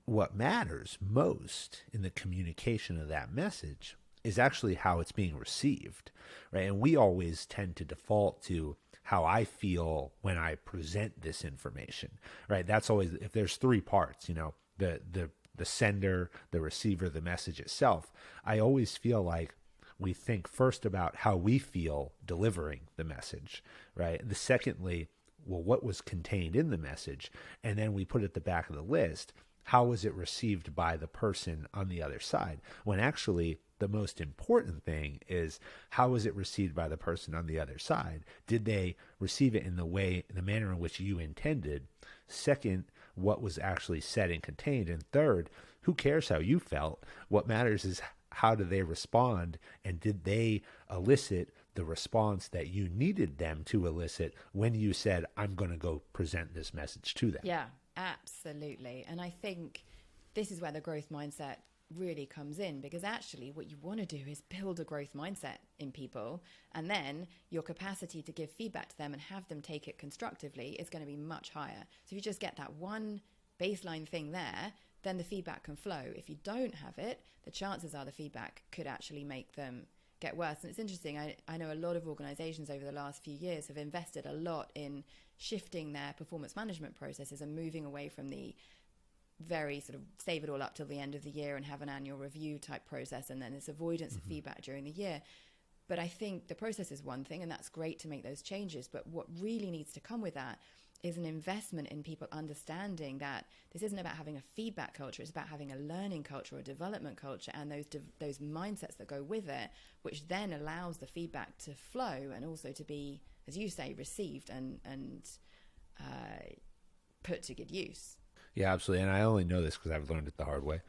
what matters most in the communication of that message, is actually how it's being received, right? And we always tend to default to how I feel when I present this information, right? That's always, if there's 3 parts, the sender, the receiver, the message itself, I always feel like we think first about how we feel delivering the message, right? Secondly, well, what was contained in the message? And then we put at the back of the list, how was it received by the person on the other side? When actually the most important thing is, how was it received by the person on the other side? Did they receive it in the manner in which you intended? Second, what was actually said and contained? And third, who cares how you felt? What matters is how do they respond, and did they elicit the response that you needed them to elicit when you said, I'm going to go present this message to them? Yeah, absolutely. And I think this is where the growth mindset really comes in, because actually what you want to do is build a growth mindset in people, and then your capacity to give feedback to them and have them take it constructively is going to be much higher. So if you just get that one baseline thing there, then the feedback can flow. If you don't have it, the chances are the feedback could actually make them get worse. And it's interesting, I know a lot of organizations over the last few years have invested a lot in shifting their performance management processes and moving away from the very sort of save it all up till the end of the year and have an annual review type process, and then this avoidance of feedback during the year. But I think the process is one thing, and that's great to make those changes. But what really needs to come with that is an investment in people understanding that this isn't about having a feedback culture, it's about having a learning culture or a development culture, and those mindsets that go with it, which then allows the feedback to flow and also to be, as you say, received and put to good use. Yeah, absolutely. And I only know this because I've learned it the hard way.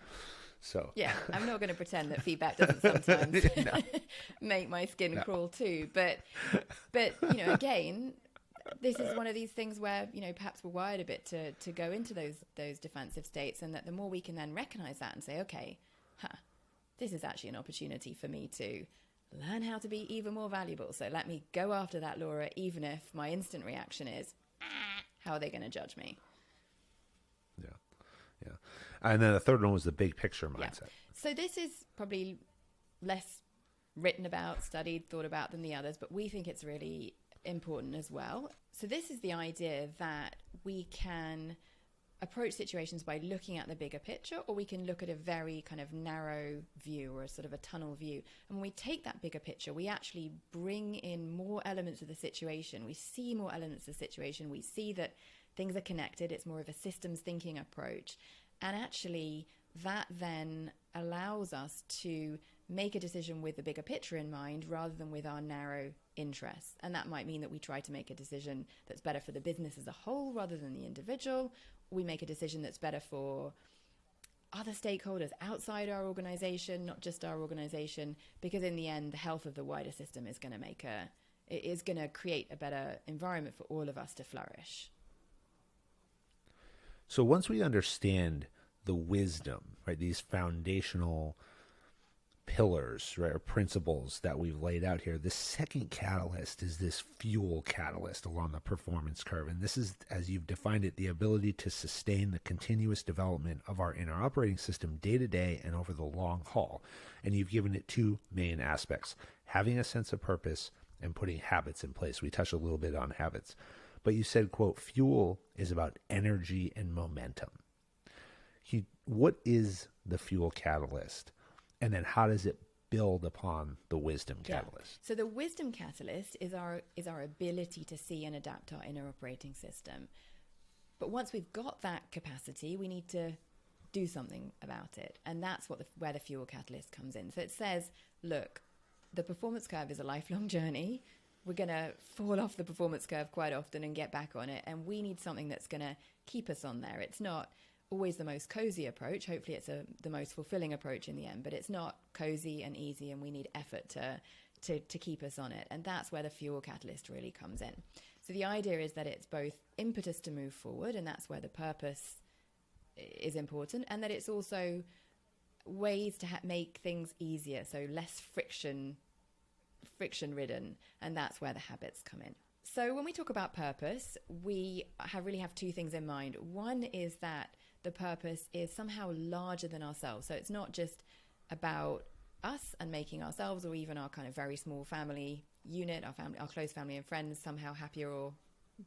So yeah, I'm not going to pretend that feedback doesn't sometimes make my skin crawl too. But again, this is one of these things where perhaps we're wired a bit to go into those defensive states, and that the more we can then recognize that and say, okay, this is actually an opportunity for me to learn how to be even more valuable. So let me go after that, Laura, even if my instant reaction is, how are they going to judge me? Yeah. And then the third one was the big picture mindset. Yeah. So this is probably less written about, studied, thought about than the others, but we think it's really important as well. So this is the idea that we can approach situations by looking at the bigger picture, or we can look at a very kind of narrow view, or a sort of a tunnel view. And when we take that bigger picture, we actually bring in more elements of the situation. We see more elements of the situation. We see that things are connected. It's more of a systems thinking approach. And actually, that then allows us to make a decision with the bigger picture in mind rather than with our narrow interests. And that might mean that we try to make a decision that's better for the business as a whole rather than the individual. We make a decision that's better for other stakeholders outside our organization, not just our organization, because in the end, the health of the wider system is going to create a better environment for all of us to flourish. So once we understand the wisdom, right, these foundational pillars, right, or principles that we've laid out here, the second catalyst is this fuel catalyst along the performance curve. And this is, as you've defined it, the ability to sustain the continuous development of our inner operating system day to day and over the long haul. And you've given it two main aspects: having a sense of purpose and putting habits in place. We touched a little bit on habits. But you said, quote, fuel is about energy and momentum. What is the fuel catalyst? And then how does it build upon the wisdom catalyst? Yeah. So the wisdom catalyst is our ability to see and adapt our inner operating system. But once we've got that capacity, we need to do something about it. And that's where the fuel catalyst comes in. So it says, look, the performance curve is a lifelong journey. We're going to fall off the performance curve quite often and get back on it. And we need something that's going to keep us on there. It's not always the most cozy approach. Hopefully it's the most fulfilling approach in the end, but it's not cozy and easy, and we need effort to keep us on it. And that's where the fuel catalyst really comes in. So the idea is that it's both impetus to move forward, and that's where the purpose is important, and that it's also ways to make things easier, so less friction ridden, and that's where the habits come in. So when we talk about purpose, we really have two things in mind. One is that the purpose is somehow larger than ourselves. So it's not just about us and making ourselves, or even our kind of very small family unit, our close family and friends, somehow happier or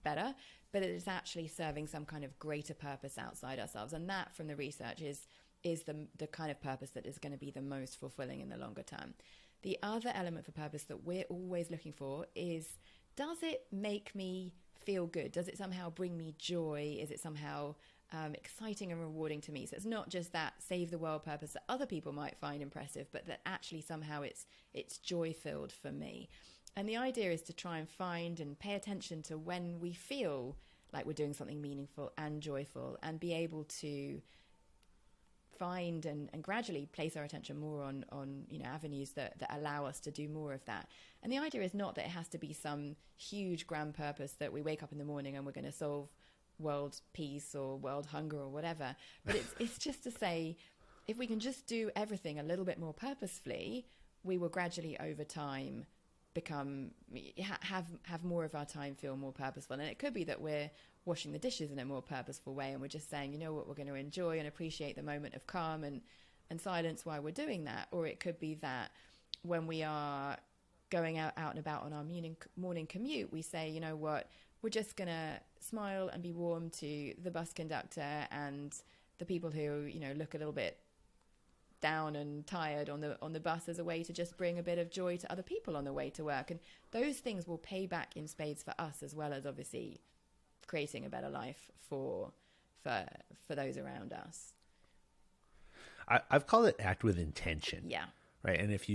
better, but it is actually serving some kind of greater purpose outside ourselves. And that, from the research, is the kind of purpose that is going to be the most fulfilling in the longer term. The other element for purpose that we're always looking for is, does it make me feel good? Does it somehow bring me joy? Is it somehow exciting and rewarding to me? So it's not just that save the world purpose that other people might find impressive, but that actually somehow it's joy-filled for me. And the idea is to try and find and pay attention to when we feel like we're doing something meaningful and joyful, and be able to find and gradually place our attention more on avenues that allow us to do more of that. And the idea is not that it has to be some huge grand purpose that we wake up in the morning and we're going to solve world peace or world hunger or whatever, but it's just to say, if we can just do everything a little bit more purposefully, we will gradually over time have more of our time feel more purposeful. And it could be that we're washing the dishes in a more purposeful way, and we're just saying, you know what, we're going to enjoy and appreciate the moment of calm and silence while we're doing that. Or it could be that when we are going out and about on our morning commute, we say, you know what, we're just going to smile and be warm to the bus conductor and the people who, look a little bit down and tired on the bus, as a way to just bring a bit of joy to other people on the way to work. And those things will pay back in spades for us, as well as obviously creating a better life for those around us. I've called it act with intention. Yeah. Right. And if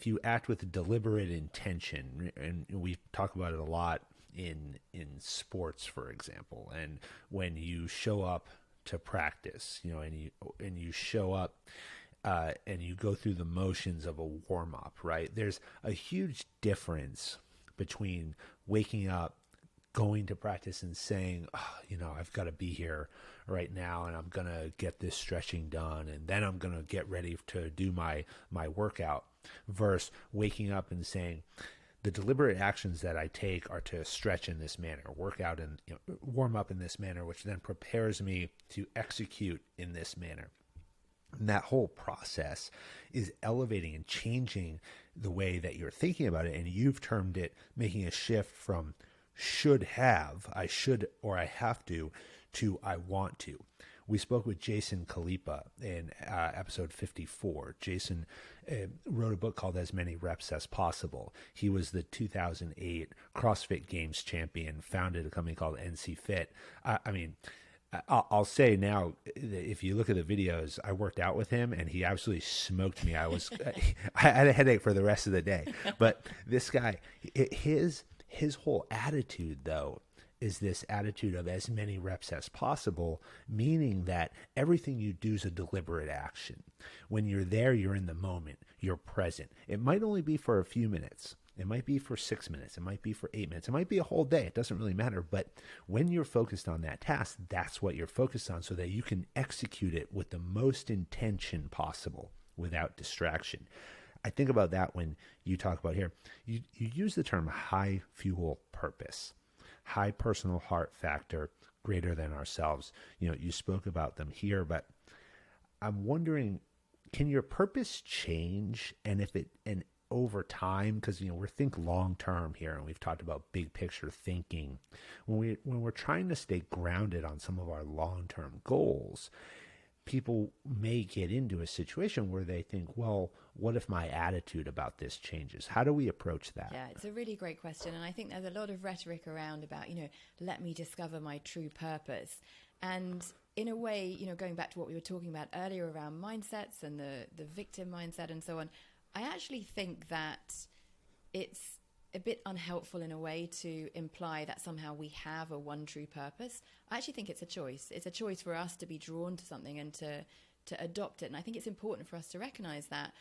you act with deliberate intention, and we talk about it a lot in sports, for example. And when you show up to practice, and you show up and you go through the motions of a warm up, right? There's a huge difference between waking up, going to practice, and saying, I've got to be here right now, and I'm going to get this stretching done, and then I'm going to get ready to do my workout, versus waking up and saying, the deliberate actions that I take are to stretch in this manner, work out and warm up in this manner, which then prepares me to execute in this manner. And that whole process is elevating and changing the way that you're thinking about it. And you've termed it making a shift from I should or I have to I want to. We spoke with Jason Kalipa in episode 54. Jason wrote a book called As Many Reps as Possible. He was the 2008 CrossFit Games champion, founded a company called NC Fit. I'll say now, if you look at the videos, I worked out with him and he absolutely smoked me. I had a headache for the rest of the day. But this guy, his whole attitude, though, is this attitude of as many reps as possible, meaning that everything you do is a deliberate action. When you're there, you're in the moment, you're present. It might only be for a few minutes. It might be for 6 minutes. It might be for 8 minutes. It might be a whole day. It doesn't really matter. But when you're focused on that task, that's what you're focused on, so that you can execute it with the most intention possible without distraction. I think about that when you talk about here. You use the term high fuel purpose, high personal heart factor, greater than ourselves. You spoke about them here, but I'm wondering, can your purpose change? And over time, because we think long term here, and we've talked about big picture thinking. When we're trying to stay grounded on some of our long term goals, people may get into a situation where they think, well, what if my attitude about this changes? How do we approach that? Yeah, it's a really great question. And I think there's a lot of rhetoric around about, let me discover my true purpose. And in a way, going back to what we were talking about earlier around mindsets and the victim mindset and so on, I actually think that it's a bit unhelpful in a way to imply that somehow we have a one true purpose. I actually think it's a choice. It's a choice for us to be drawn to something and to adopt it. And I think it's important for us to recognize that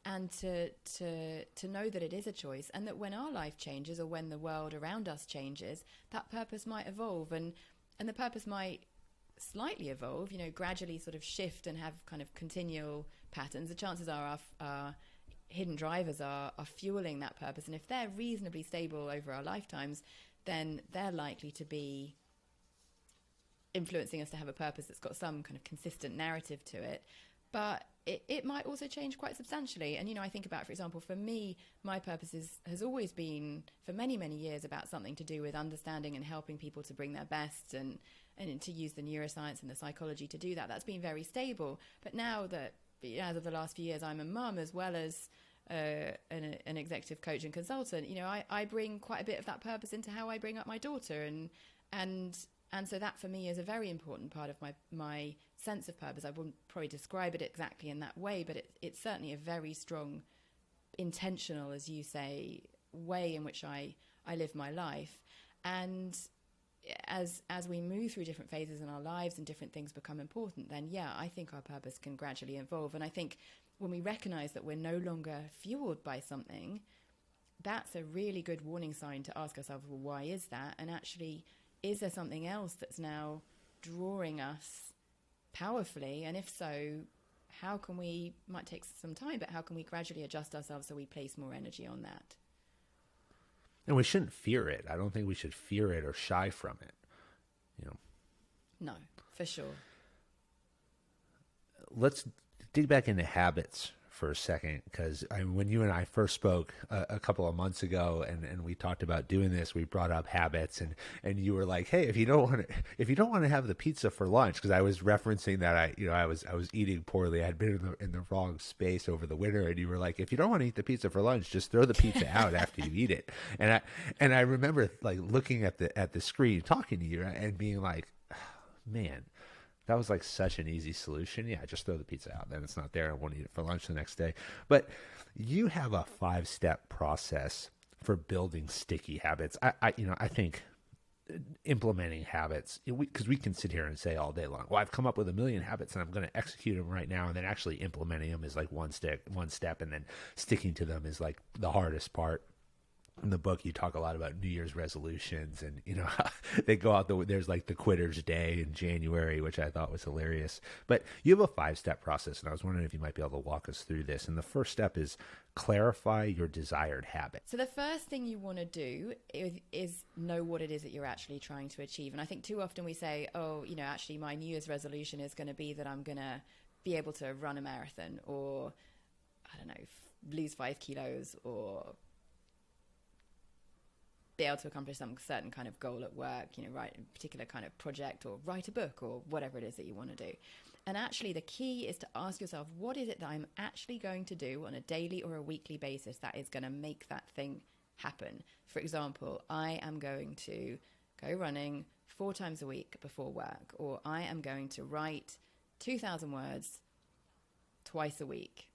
and to know that it is a choice, and that when our life changes or when the world around us changes, that purpose might evolve, and the purpose might slightly evolve, gradually sort of shift and have kind of continual patterns. The chances are our hidden drivers are fueling that purpose, and if they're reasonably stable over our lifetimes, then they're likely to be influencing us to have a purpose that's got some kind of consistent narrative to it. But it might also change quite substantially. And I think about, for example, for me, my purpose has always been, for many, many years, about something to do with understanding and helping people to bring their best and to use the neuroscience and the psychology to do that. That's been very stable. But now that, as of the last few years, I'm a mum as well as an executive coach and consultant, I bring quite a bit of that purpose into how I bring up my daughter, and so that for me is a very important part of my sense of purpose. I wouldn't probably describe it exactly in that way, but it's certainly a very strong, intentional, as you say, way in which I live my life. And as we move through different phases in our lives and different things become important, then I think our purpose can gradually evolve. And I think when we recognize that we're no longer fueled by something, that's a really good warning sign to ask ourselves, well, why is that? And actually, is there something else that's now drawing us powerfully? And if so, how can we, might take some time, but how can we gradually adjust ourselves so we place more energy on that? And we shouldn't fear it. I don't think we should fear it or shy from it. No, for sure. Let's dig back into habits for a second, because when you and I first spoke a couple of months ago, and we talked about doing this, we brought up habits, and you were like, hey, if you don't want to have the pizza for lunch, because I was referencing that I was eating poorly. I had been in the wrong space over the winter, and you were like, if you don't want to eat the pizza for lunch, just throw the pizza out after you eat it. And I remember like looking at the screen, talking to you, and being like, oh, man, that was like such an easy solution. Yeah, just throw the pizza out. Then it's not there. I won't eat it for lunch the next day. But you have a 5-step process for building sticky habits. I think implementing habits, because we can sit here and say all day long, well, I've come up with 1,000,000 habits and I'm going to execute them right now, and then actually implementing them is like one step, and then sticking to them is like the hardest part. In the book, you talk a lot about New Year's resolutions, and they go out there's like the quitter's day in January, which I thought was hilarious. But you have a 5-step process, and I was wondering if you might be able to walk us through this. And the first step is clarify your desired habit. So the first thing you want to do is know what it is that you're actually trying to achieve. And I think too often we say, oh, actually my New Year's resolution is going to be that I'm going to be able to run a marathon, or I don't know, lose 5 kilos, or be able to accomplish some certain kind of goal at work, write a particular kind of project, or write a book, or whatever it is that you want to do. And actually the key is to ask yourself, what is it that I'm actually going to do on a daily or a weekly basis that is going to make that thing happen? For example, I am going to go running 4 times a week before work, or I am going to write 2,000 words twice a week.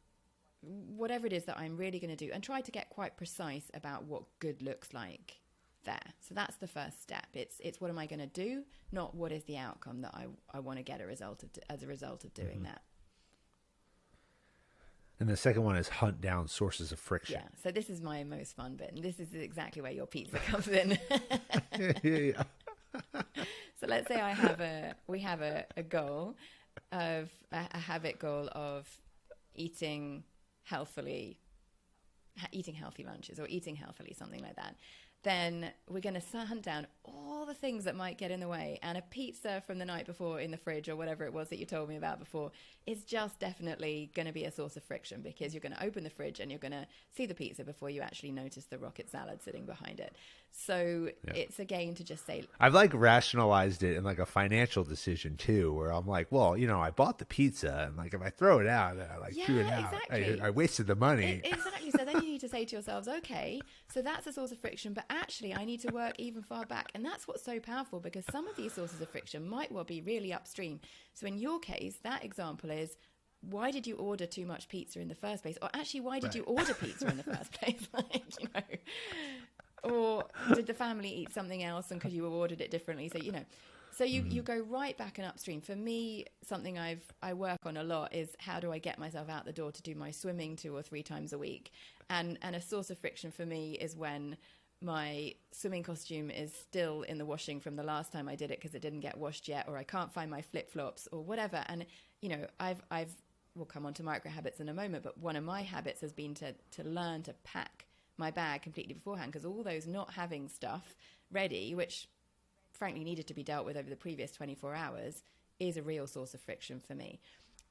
Whatever it is that I'm really going to do, and try to get quite precise about what good looks like there. So that's the first step. It's what am I going to do, not what is the outcome that I want to get as a result of doing that. And the second one is hunt down sources of friction. Yeah. So this is my most fun bit, and this is exactly where your pizza comes in. Yeah. So let's say we have a goal of a habit goal of eating healthy lunches, or eating healthily, something like that. Then we're going to hunt down all the things that might get in the way. And a pizza from the night before in the fridge, or whatever it was that you told me about before, is just definitely going to be a source of friction, because you're going to open the fridge and you're going to see the pizza before you actually notice the rocket salad sitting behind it. So It's again to just say, I've like rationalized it in like a financial decision too, where I'm like, well, I bought the pizza, and like if I throw it out, I threw it out. Exactly. I wasted the money. Exactly. So then you need to say to yourselves, okay, so that's a source of friction, but actually I need to work even far back. And that's what's so powerful, because some of these sources of friction might well be really upstream. So in your case, that example is, why did you order too much pizza in the first place? Or actually, why did you order pizza in the first place? Or did the family eat something else, and because you ordered it differently? So you go right back and upstream. For me, something I work on a lot is, how do I get myself out the door to do my swimming 2 or 3 times a week? And a source of friction for me is when my swimming costume is still in the washing from the last time I did it because it didn't get washed yet, or I can't find my flip-flops or whatever. And, we'll come on to micro habits in a moment, but one of my habits has been to learn to pack my bag completely beforehand, because all those not having stuff ready, which frankly needed to be dealt with over the previous 24 hours, is a real source of friction for me.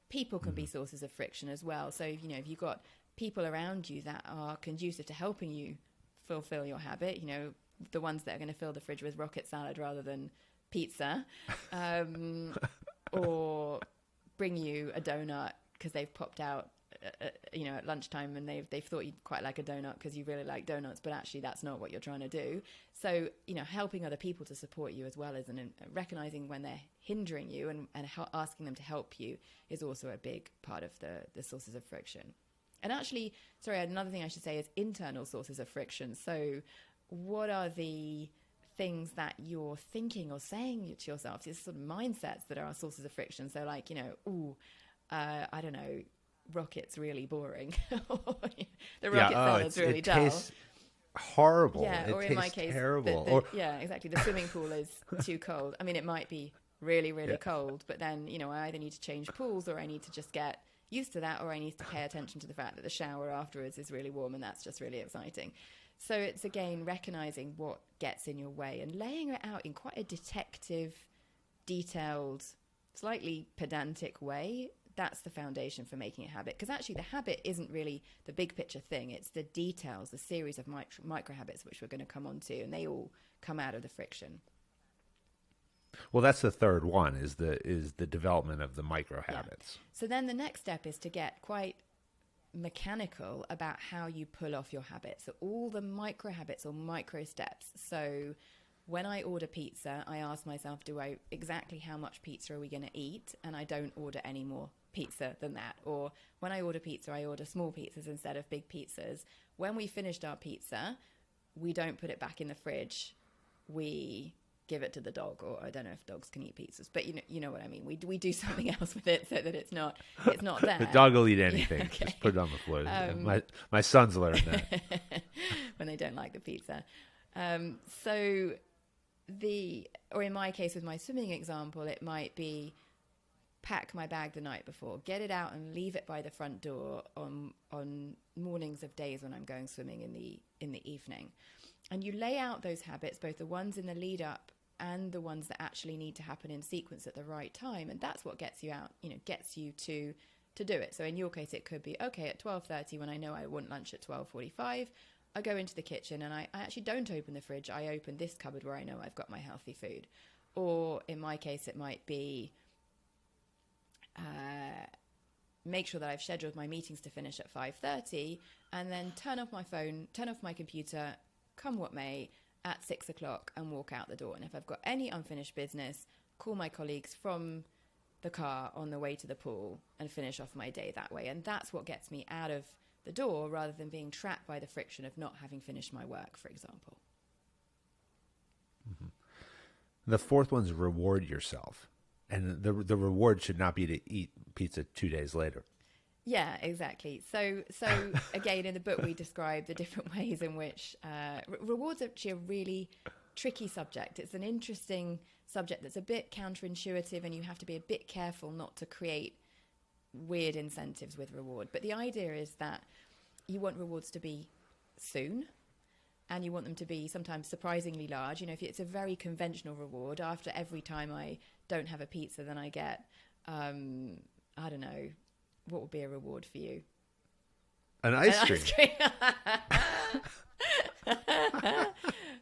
People can be sources of friction as well. So, if you've got people around you that are conducive to helping you fulfill your habit, the ones that are going to fill the fridge with rocket salad rather than pizza, or bring you a donut because they've popped out at lunchtime, and they've thought you'd quite like a donut because you really like donuts, but actually that's not what you're trying to do. So, helping other people to support you, as well as recognizing when they're hindering you and asking them to help you, is also a big part of the sources of friction. And actually, another thing I should say is internal sources of friction. So what are the things that you're thinking or saying to yourself? These sort of mindsets that are sources of friction. So like, I don't know, rocket's really boring. The rocket salad's really dull. Tastes horrible. Yeah, or it in my tastes case, terrible. yeah, exactly. The swimming pool is too cold. I mean, it might be really, really cold, but then, I either need to change pools, or I need to just get used to that, or I need to pay attention to the fact that the shower afterwards is really warm, and that's just really exciting. So it's, again, recognizing what gets in your way and laying it out in quite a detective, detailed, slightly pedantic way. That's the foundation for making a habit. Because actually the habit isn't really the big picture thing. It's the details, the series of micro habits, which we're going to come on to, and they all come out of the friction. Well, that's the third one, is the development of the micro habits. Yeah. So then the next step is to get quite mechanical about how you pull off your habits. So all the micro habits or micro steps. So when I order pizza, I ask myself, exactly how much pizza are we going to eat? And I don't order any more pizza than that. Or when I order pizza, I order small pizzas instead of big pizzas. When we finished our pizza, we don't put it back in the fridge. We give it to the dog, or I don't know if dogs can eat pizzas, but you know what I mean. We do something else with it so that it's not there. The dog will eat anything. Yeah, okay. Just put it on the floor. My sons learned that. When they don't like the pizza. Or in my case with my swimming example, it might be pack my bag the night before, get it out and leave it by the front door on mornings of days when I'm going swimming in the evening. And you lay out those habits, both the ones in the lead up and the ones that actually need to happen in sequence at the right time. And that's what gets you out, gets you to do it. So in your case, it could be, okay, at 12:30, when I know I want lunch at 12:45, I go into the kitchen and I actually don't open the fridge. I open this cupboard where I know I've got my healthy food. Or in my case, it might be make sure that I've scheduled my meetings to finish at 5:30 and then turn off my phone, turn off my computer, come what may, at 6 o'clock and walk out the door. And if I've got any unfinished business, call my colleagues from the car on the way to the pool and finish off my day that way. And that's what gets me out of the door rather than being trapped by the friction of not having finished my work, for example. Mm-hmm. The fourth one's reward yourself. And the reward should not be to eat pizza 2 days later. Yeah, exactly. So again, in the book, we describe the different ways in which rewards are actually a really tricky subject. It's an interesting subject that's a bit counterintuitive, and you have to be a bit careful not to create weird incentives with reward. But the idea is that you want rewards to be soon, and you want them to be sometimes surprisingly large. If it's a very conventional reward, after every time I don't have a pizza, then I get, I don't know, what would be a reward for you? An ice cream.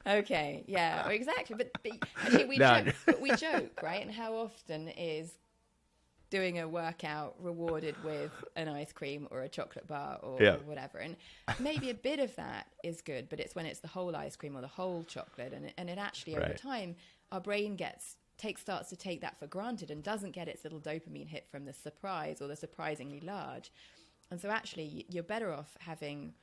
Okay, yeah, well, exactly. But actually, we joke, right? And how often is doing a workout rewarded with an ice cream or a chocolate bar or whatever? And maybe a bit of that is good, but it's when it's the whole ice cream or the whole chocolate, and it actually over time, our brain starts to take that for granted and doesn't get its little dopamine hit from the surprise or the surprisingly large. And so actually you're better off having,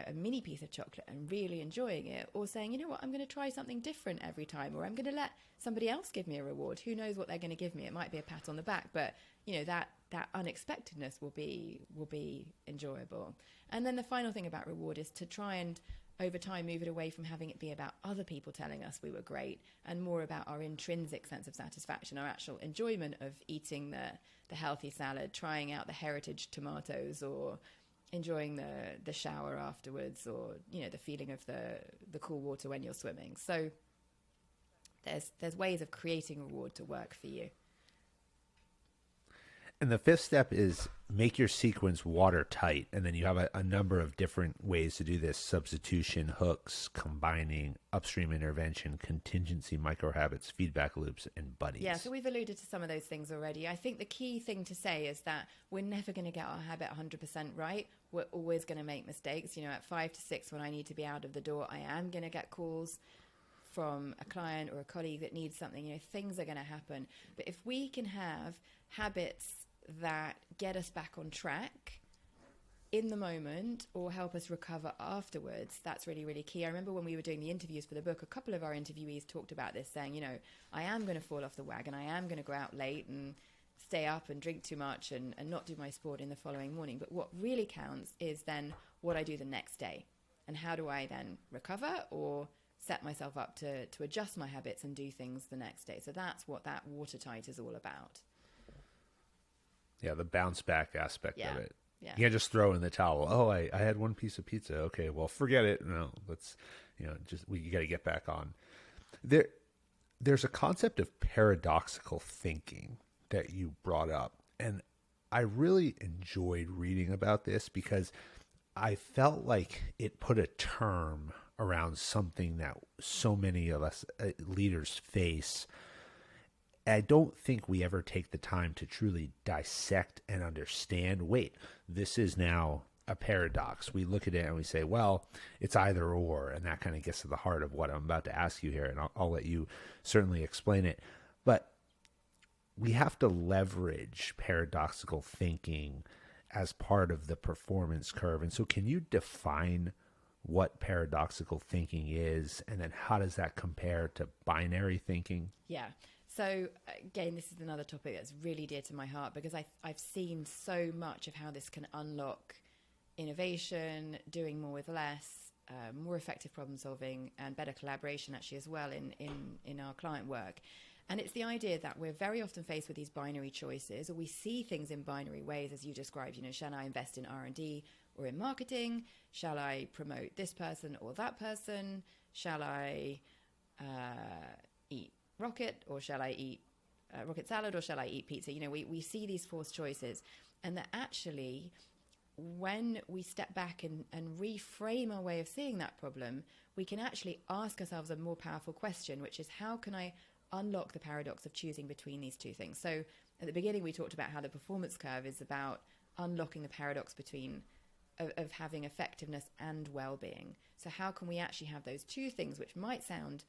a mini piece of chocolate and really enjoying it, or saying, I'm going to try something different every time, or I'm going to let somebody else give me a reward. Who knows what they're going to give me? It might be a pat on the back, but that unexpectedness will be enjoyable. And then the final thing about reward is to try and over time move it away from having it be about other people telling us we were great and more about our intrinsic sense of satisfaction, our actual enjoyment of eating the healthy salad, trying out the heritage tomatoes, or enjoying the shower afterwards, or the feeling of the cool water when you're swimming. So there's ways of creating reward to work for you. And the fifth step is make your sequence watertight. And then you have a number of different ways to do this: substitution, hooks, combining, upstream intervention, contingency, micro habits, feedback loops, and buddies. Yeah, so we've alluded to some of those things already. I think the key thing to say is that we're never going to get our habit 100% right. We're always going to make mistakes. At 5 to 6 when I need to be out of the door, I am going to get calls from a client or a colleague that needs something. Things are going to happen. But if we can have habits that get us back on track in the moment or help us recover afterwards, that's really, really key. I remember when we were doing the interviews for the book, a couple of our interviewees talked about this, saying, I am going to fall off the wagon. I am going to go out late and stay up and drink too much and not do my sport in the following morning. But what really counts is then what I do the next day. And how do I then recover or set myself up to adjust my habits and do things the next day? So that's what that watertight is all about. Yeah, the bounce back aspect of it. Yeah. You can't just throw in the towel. Oh, I had one piece of pizza. Okay, well, forget it. No, let's, you got to get back on. There's a concept of paradoxical thinking that you brought up. And I really enjoyed reading about this because I felt like it put a term around something that so many of us leaders face. I don't think we ever take the time to truly dissect and understand, wait, this is now a paradox. We look at it and we say, well, it's either or, and that kind of gets to the heart of what I'm about to ask you here, and I'll let you certainly explain it. But we have to leverage paradoxical thinking as part of the performance curve. And so can you define what paradoxical thinking is, and then how does that compare to binary thinking? Yeah. So again, this is another topic that's really dear to my heart because I've seen so much of how this can unlock innovation, doing more with less, more effective problem solving, and better collaboration actually as well in our client work. And it's the idea that we're very often faced with these binary choices, or we see things in binary ways, as you described. Shall I invest in R&D or in marketing? Shall I promote this person or that person? Shall I eat rocket, or shall I eat rocket salad, or shall I eat pizza? We see these forced choices, and that actually, when we step back and reframe our way of seeing that problem, we can actually ask ourselves a more powerful question, which is, how can I unlock the paradox of choosing between these two things? So at the beginning, we talked about how the performance curve is about unlocking the paradox between of having effectiveness and well-being. So how can we actually have those two things, which might sound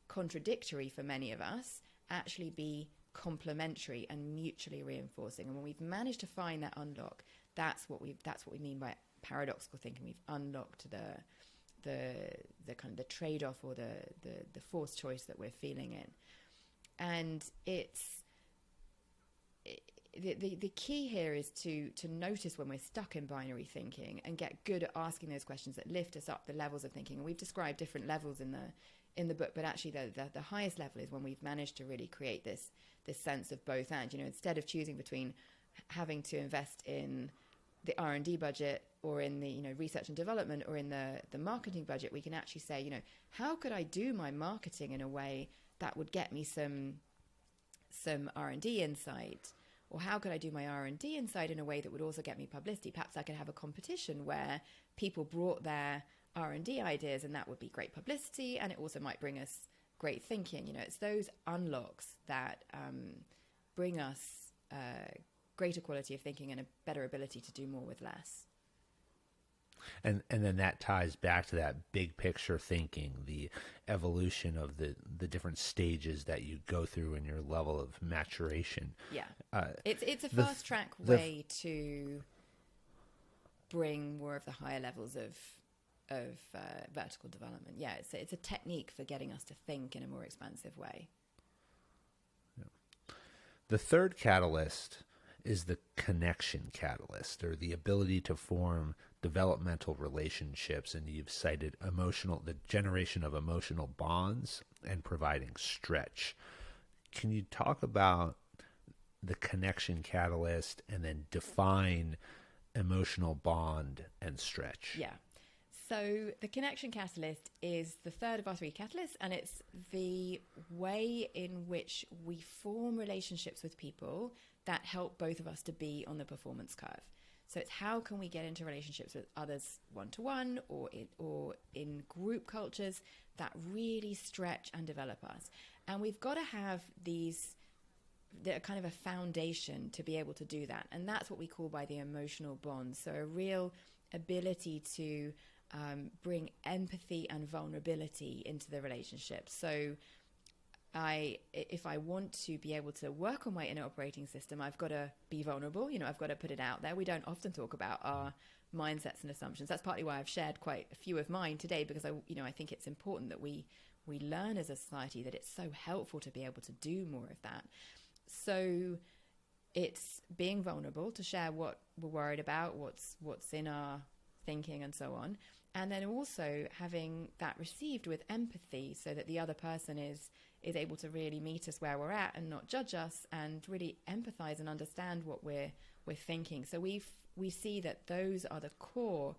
contradictory for many of us, actually be complementary and mutually reinforcing? And when we've managed to find that unlock, that's what we mean by paradoxical thinking. We've unlocked the kind of the trade-off or the forced choice that we're feeling in. And it's the key here is to notice when we're stuck in binary thinking and get good at asking those questions that lift us up the levels of thinking. And we've described different levels in the book, but actually the highest level is when we've managed to really create this sense of both and. Instead of choosing between having to invest in the R&D budget or in the research and development or in the marketing budget, we can actually say, how could I do my marketing in a way that would get me some R&D insight? Or how could I do my R&D insight in a way that would also get me publicity? Perhaps I could have a competition where people brought their R&D ideas, and that would be great publicity, and it also might bring us great thinking. It's those unlocks that bring us greater quality of thinking and a better ability to do more with less. And then that ties back to that big picture thinking, the evolution of the different stages that you go through in your level of maturation. Yeah, it's a fast track way to bring more of the higher levels of vertical development. Yeah, it's a technique for getting us to think in a more expansive way. Yeah. The third catalyst is the connection catalyst, or the ability to form developmental relationships. And you've cited the generation of emotional bonds and providing stretch. Can you talk about the connection catalyst and then define emotional bond and stretch? Yeah. So the connection catalyst is the third of our three catalysts, and it's the way in which we form relationships with people that help both of us to be on the performance curve. So it's how can we get into relationships with others one-to-one or in group cultures that really stretch and develop us. And we've got to have the kind of a foundation to be able to do that. And that's what we call by the emotional bonds. So a real ability to bring empathy and vulnerability into the relationship. So if I want to be able to work on my inner operating system, I've got to be vulnerable. I've got to put it out there. We don't often talk about our mindsets and assumptions. That's partly why I've shared quite a few of mine today, because I think it's important that we learn as a society that it's so helpful to be able to do more of that. So it's being vulnerable to share what we're worried about, what's in our thinking and so on. And then also having that received with empathy so that the other person is able to really meet us where we're at and not judge us, and really empathize and understand what we're thinking. So we see that those are the core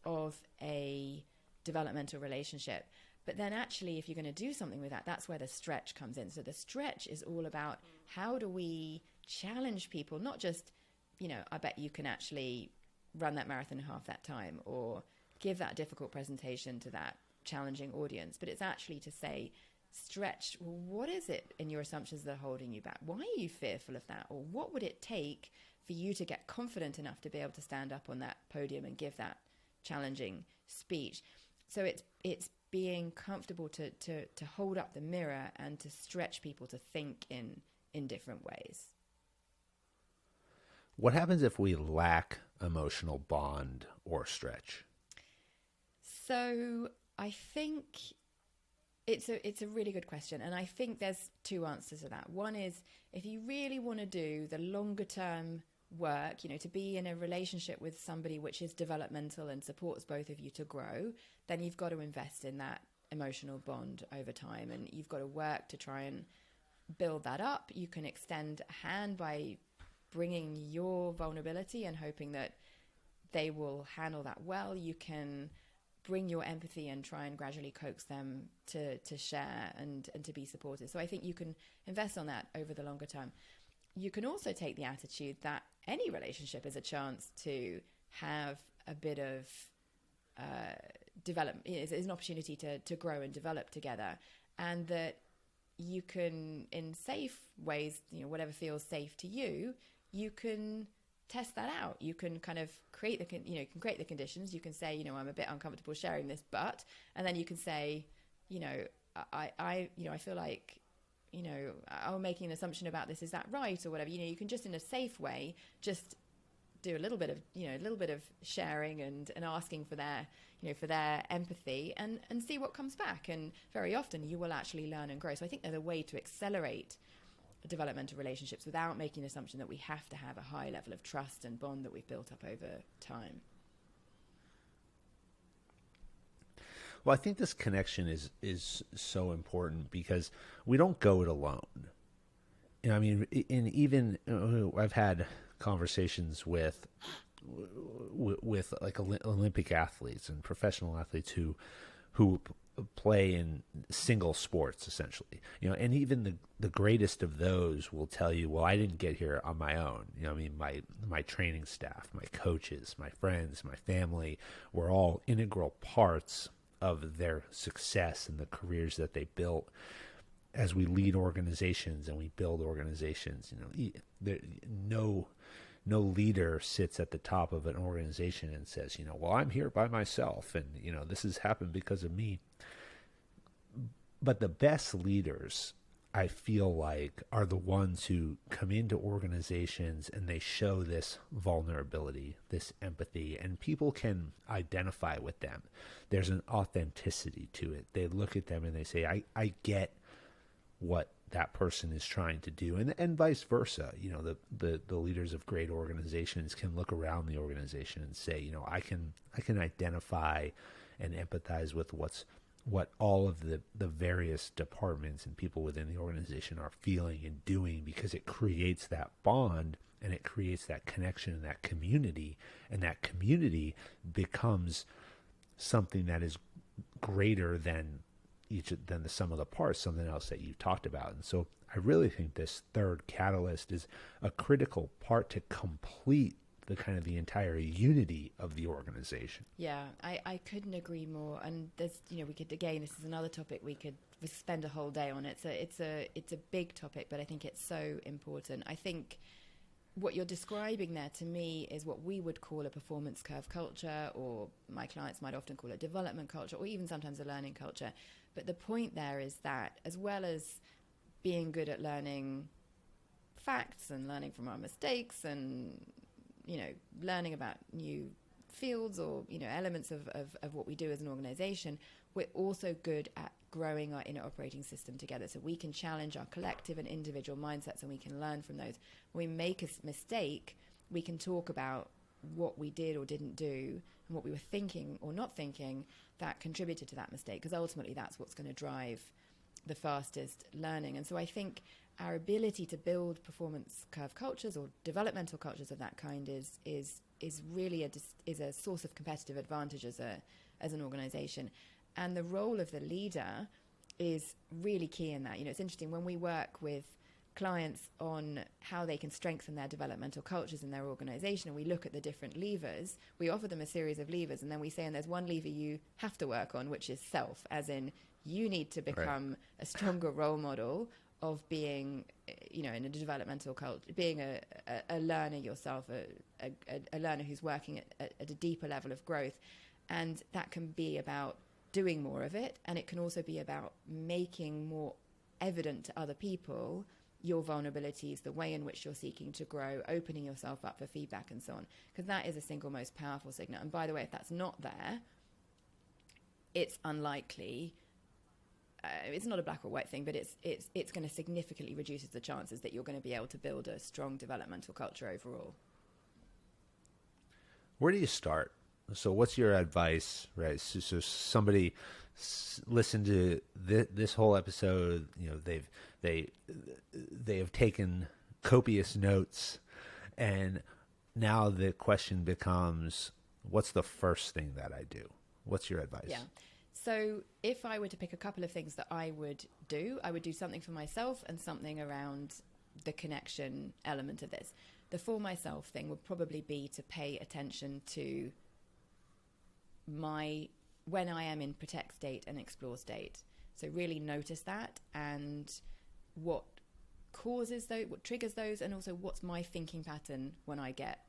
of a developmental relationship. But then actually, if you're going to do something with that, that's where the stretch comes in. So the stretch is all about how do we challenge people, not just, I bet you can actually run that marathon in half that time, or give that difficult presentation to that challenging audience, but it's actually to say, stretch, well, what is it in your assumptions that are holding you back? Why are you fearful of that? Or what would it take for you to get confident enough to be able to stand up on that podium and give that challenging speech? So it's being comfortable to hold up the mirror and to stretch people to think in different ways. What happens if we lack emotional bond or stretch? So I think it's a really good question. And I think there's two answers to that. One is, if you really want to do the longer term work, to be in a relationship with somebody which is developmental and supports both of you to grow, then you've got to invest in that emotional bond over time, and you've got to work to try and build that up. You can extend a hand by bringing your vulnerability and hoping that they will handle that well. You can bring your empathy and try and gradually coax them to share and to be supportive. So I think you can invest on that over the longer term. You can also take the attitude that any relationship is a chance to have a bit of development, is an opportunity to grow and develop together, and that you can, in safe ways, whatever feels safe to you, you can test that out. You can kind of create the conditions. You can say, I'm a bit uncomfortable sharing this, and then you can say, I feel like, I'm making an assumption about this. Is that right, or whatever? You can just, in a safe way, just do a little bit of sharing and asking for their empathy and see what comes back. And very often you will actually learn and grow. So I think there's a way to accelerate developmental relationships without making an assumption that we have to have a high level of trust and bond that we've built up over time. Well, I think this connection is so important because we don't go it alone. I've had conversations with like Olympic athletes and professional athletes who play in single sports, essentially, and even the greatest of those will tell you, well, I didn't get here on my own. My training staff, my coaches, my friends, my family were all integral parts of their success and the careers that they built. As we lead organizations and we build organizations, no leader sits at the top of an organization and says, well, I'm here by myself and, this has happened because of me. But the best leaders, I feel like, are the ones who come into organizations and they show this vulnerability, this empathy, and people can identify with them. There's an authenticity to it. They look at them and they say, I get what that person is trying to do, and vice versa. The leaders of great organizations can look around the organization and say, I can identify and empathize with what all of the various departments and people within the organization are feeling and doing, because it creates that bond and it creates that connection and that community becomes something that is greater than the sum of the parts, something else that you talked about. And so I really think this third catalyst is a critical part to complete the entire unity of the organization. Yeah, I couldn't agree more. And there's, we could, again, this is another topic we could spend a whole day on. It's a big topic, but I think it's so important. I think what you're describing there to me is what we would call a performance curve culture, or my clients might often call it development culture, or even sometimes a learning culture. But the point there is that, as well as being good at learning facts and learning from our mistakes and, learning about new fields or, elements of what we do as an organization, we're also good at growing our inner operating system together. So we can challenge our collective and individual mindsets, and we can learn from those. When we make a mistake, we can talk about what we did or didn't do and what we were thinking or not thinking that contributed to that mistake, because ultimately that's what's going to drive the fastest learning. And so I think our ability to build performance curve cultures or developmental cultures of that kind is really a source of competitive advantage as an organization. And the role of the leader is really key in that. It's interesting when we work with clients on how they can strengthen their developmental cultures in their organization, and we look at the different levers, we offer them a series of levers, and then we say, and there's one lever you have to work on, which is self, as in you need to become a stronger role model of being, in a developmental culture, being a learner yourself, a learner who's working at a deeper level of growth. And that can be about doing more of it, and it can also be about making more evident to other people your vulnerabilities, the way in which you're seeking to grow, opening yourself up for feedback and so on, because that is the single most powerful signal. And by the way, if that's not there, it's unlikely. It's not a black or white thing, but it's going to significantly reduce the chances that you're going to be able to build a strong developmental culture overall. Where do you start? So what's your advice, right? So somebody listened to this whole episode, they have taken copious notes, and now the question becomes, what's the first thing that I do? What's your advice? Yeah. So if I were to pick a couple of things that I would do something for myself and something around the connection element of this. The for myself thing would probably be to pay attention to when I am in protect state and explore state. So really notice that, and what causes those, what triggers those, and also what's my thinking pattern when I get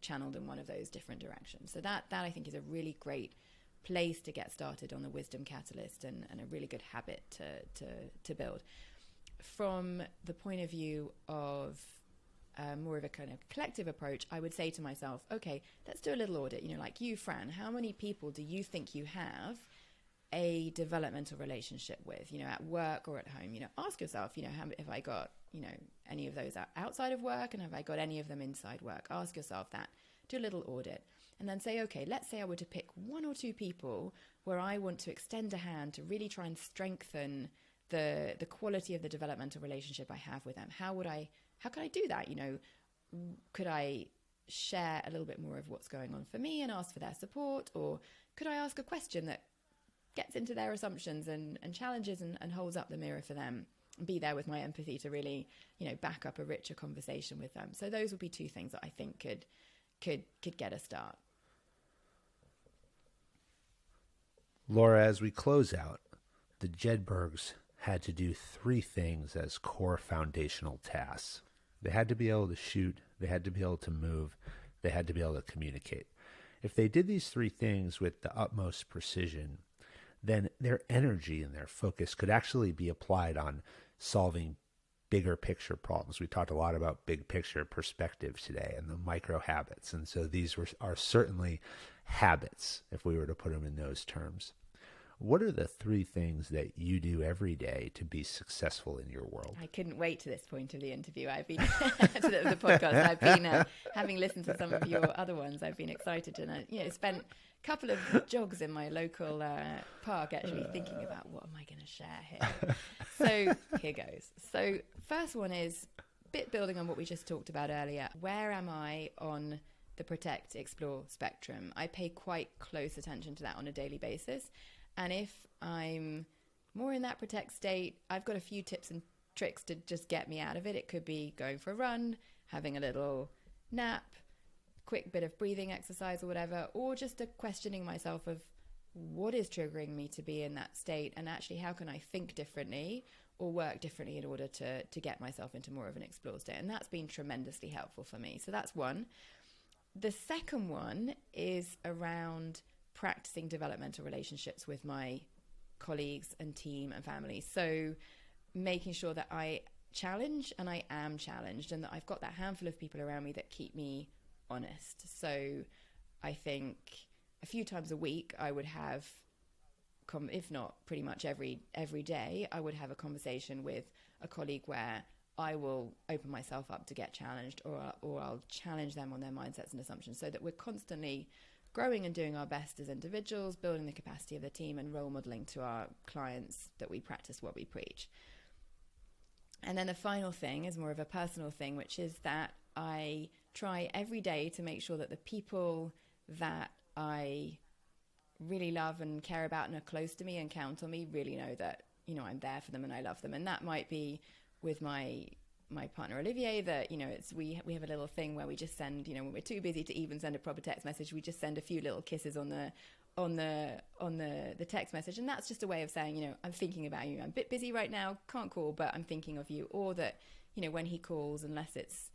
channeled in one of those different directions. So that I think is a really great place to get started on the wisdom catalyst, and a really good habit to build. From the point of view of more of a kind of collective approach, I would say to myself, okay, let's do a little audit. Like you, Fran, how many people do you think you have a developmental relationship with, at work or at home? Ask yourself, have I got, any of those outside of work, and have I got any of them inside work? Ask yourself that. Do a little audit. And then say, okay, let's say I were to pick one or two people where I want to extend a hand to really try and strengthen the quality of the developmental relationship I have with them. How could I do that? Could I share a little bit more of what's going on for me and ask for their support? Or could I ask a question that gets into their assumptions and challenges and holds up the mirror for them, and be there with my empathy to really, back up a richer conversation with them? So those would be two things that I think could get a start. Laura, as we close out, the Jedburghs had to do three things as core foundational tasks. They had to be able to shoot, they had to be able to move, they had to be able to communicate. If they did these three things with the utmost precision, then their energy and their focus could actually be applied on solving bigger picture problems. We talked a lot about big picture perspective today and the micro habits. And so these are certainly habits, if we were to put them in those terms. What are the three things that you do every day to be successful in your world? I couldn't wait to this point of the interview. I've been to the podcast. I've been having listened to some of your other ones. I've been excited, and spent a couple of jogs in my local park, actually thinking about what am I going to share here. So here goes. So first one is a bit building on what we just talked about earlier. Where am I on the protect, explore spectrum? I pay quite close attention to that on a daily basis. And if I'm more in that protect state, I've got a few tips and tricks to just get me out of it. It could be going for a run, having a little nap, quick bit of breathing exercise or whatever, or just a questioning myself of what is triggering me to be in that state, and actually how can I think differently or work differently in order to get myself into more of an explore state. And that's been tremendously helpful for me. So that's one. The second one is around practicing developmental relationships with my colleagues and team and family. So making sure that I challenge and I am challenged, and that I've got that handful of people around me that keep me honest. So I think a few times a week I would have, if not pretty much every day, I would have a conversation with a colleague where I will open myself up to get challenged, or I'll challenge them on their mindsets and assumptions, so that we're constantly growing and doing our best as individuals, building the capacity of the team, and role modeling to our clients that we practice what we preach. And then the final thing is more of a personal thing, which is that I try every day to make sure that the people that I really love and care about and are close to me and count on me really know that, I'm there for them and I love them. And that might be with my partner Olivier, that we have a little thing where we just send, when we're too busy to even send a proper text message, we just send a few little kisses on the text message, and that's just a way of saying, I'm thinking about you, I'm a bit busy right now, can't call, but I'm thinking of you. Or that when he calls, unless it's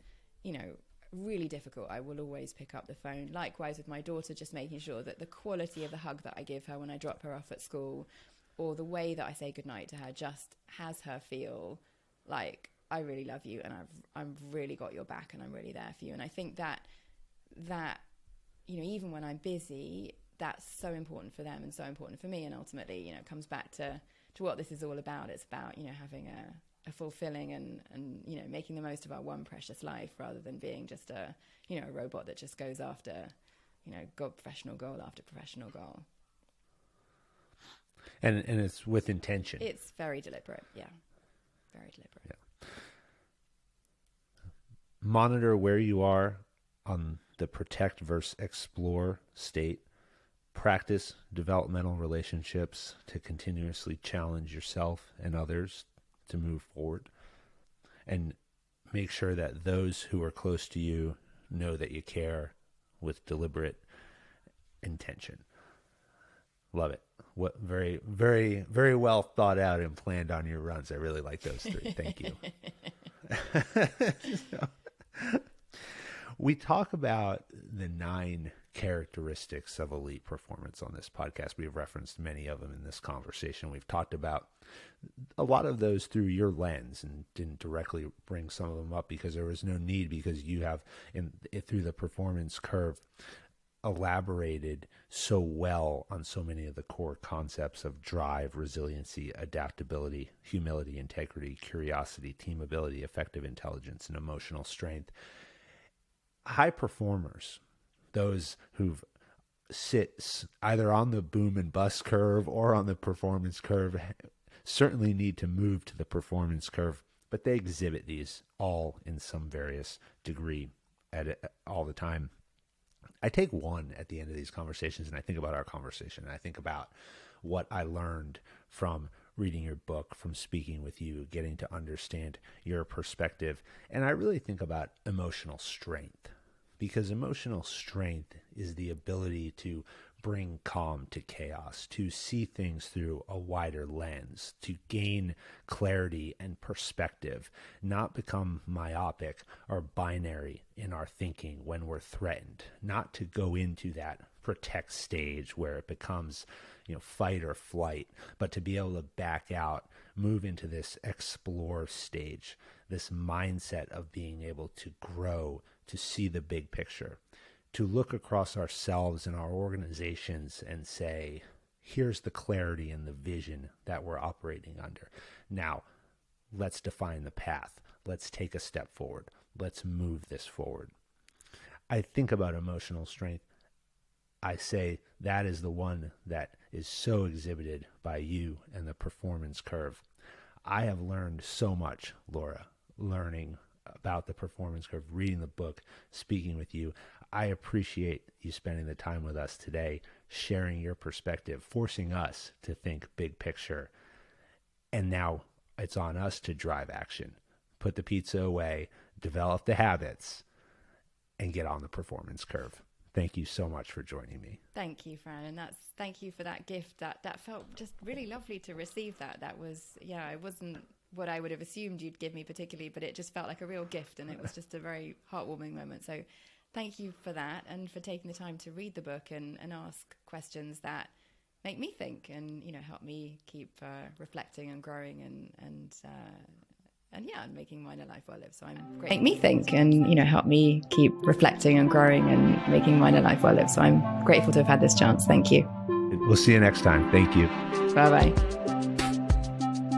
really difficult, I will always pick up the phone. Likewise with my daughter, just making sure that the quality of the hug that I give her when I drop her off at school, or the way that I say goodnight to her, just has her feel like I really love you, and I've really got your back, and I'm really there for you. And I think that even when I'm busy, that's so important for them and so important for me. And ultimately, you know, it comes back to what this is all about. It's about, you know, having a fulfilling and, you know, making the most of our one precious life rather than being just a robot that just goes after, you know, professional goal after professional goal. And it's with intention. It's very deliberate. Yeah. Very deliberate. Yeah. Monitor where you are on the protect versus explore state. Practice developmental relationships to continuously challenge yourself and others to move forward. And make sure that those who are close to you know that you care with deliberate intention. Love it. What very, very, very well thought out and planned on your runs. I really like those three. Thank you. We talk about the 9 characteristics of elite performance on this podcast. We've referenced many of them in this conversation. We've talked about a lot of those through your lens and didn't directly bring some of them up because there was no need, because you have through the performance curve elaborated so well on so many of the core concepts of drive, resiliency, adaptability, humility, integrity, curiosity, team ability, effective intelligence, and emotional strength. High performers, those who've sit either on the boom and bust curve or on the performance curve, certainly need to move to the performance curve, but they exhibit these all in some various degree all the time. I take one at the end of these conversations and I think about our conversation, and I think about what I learned from reading your book, from speaking with you, getting to understand your perspective. And I really think about emotional strength, because emotional strength is the ability to bring calm to chaos, to see things through a wider lens, to gain clarity and perspective, not become myopic or binary in our thinking when we're threatened, not to go into that protect stage where it becomes, fight or flight, but to be able to back out, move into this explore stage, this mindset of being able to grow, to see the big picture, to look across ourselves and our organizations and say, here's the clarity and the vision that we're operating under. Now, let's define the path. Let's take a step forward. Let's move this forward. I think about emotional strength. I say that is the one that is so exhibited by you and the performance curve. I have learned so much, Laura, learning about the performance curve, reading the book, speaking with you. I appreciate you spending the time with us today, sharing your perspective, forcing us to think big picture. And now it's on us to drive action, put the pizza away, develop the habits, and get on the performance curve. Thank you so much for joining me. Thank you, Fran. And thank you for that gift. That felt just really lovely to receive that. That was, it wasn't what I would have assumed you'd give me particularly, but it just felt like a real gift, and it was just a very heartwarming moment. So thank you for that, and for taking the time to read the book and ask questions that make me think and, help me keep reflecting and growing and making mine a life well lived. So I'm grateful. Make me think and, help me keep reflecting and growing and making mine a life well lived. So I'm grateful to have had this chance. Thank you. We'll see you next time. Thank you. Bye-bye.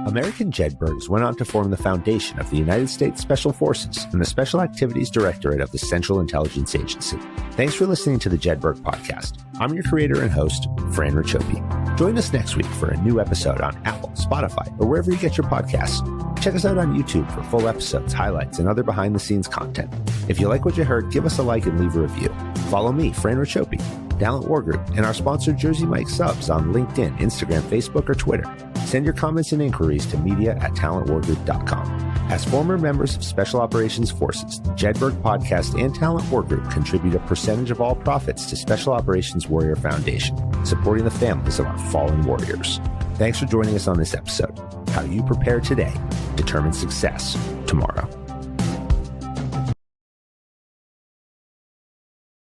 American Jedburghs went on to form the foundation of the United States Special Forces and the Special Activities Directorate of the Central Intelligence Agency. Thanks for listening to the Jedburgh Podcast. I'm your creator and host, Fran Racioppi. Join us next week for a new episode on Apple, Spotify, or wherever you get your podcasts. Check us out on YouTube for full episodes, highlights, and other behind-the-scenes content. If you like what you heard, give us a like and leave a review. Follow me, Fran Racioppi, Talent War Group, and our sponsor Jersey Mike Subs on LinkedIn, Instagram, Facebook, or Twitter. Send your comments and inquiries to media@talentwargroup.com. As former members of Special Operations Forces, the Jedburgh Podcast and Talent War Group contribute a percentage of all profits to Special Operations Warrior Foundation, supporting the families of our fallen warriors. Thanks for joining us on this episode. How you prepare today determines success tomorrow.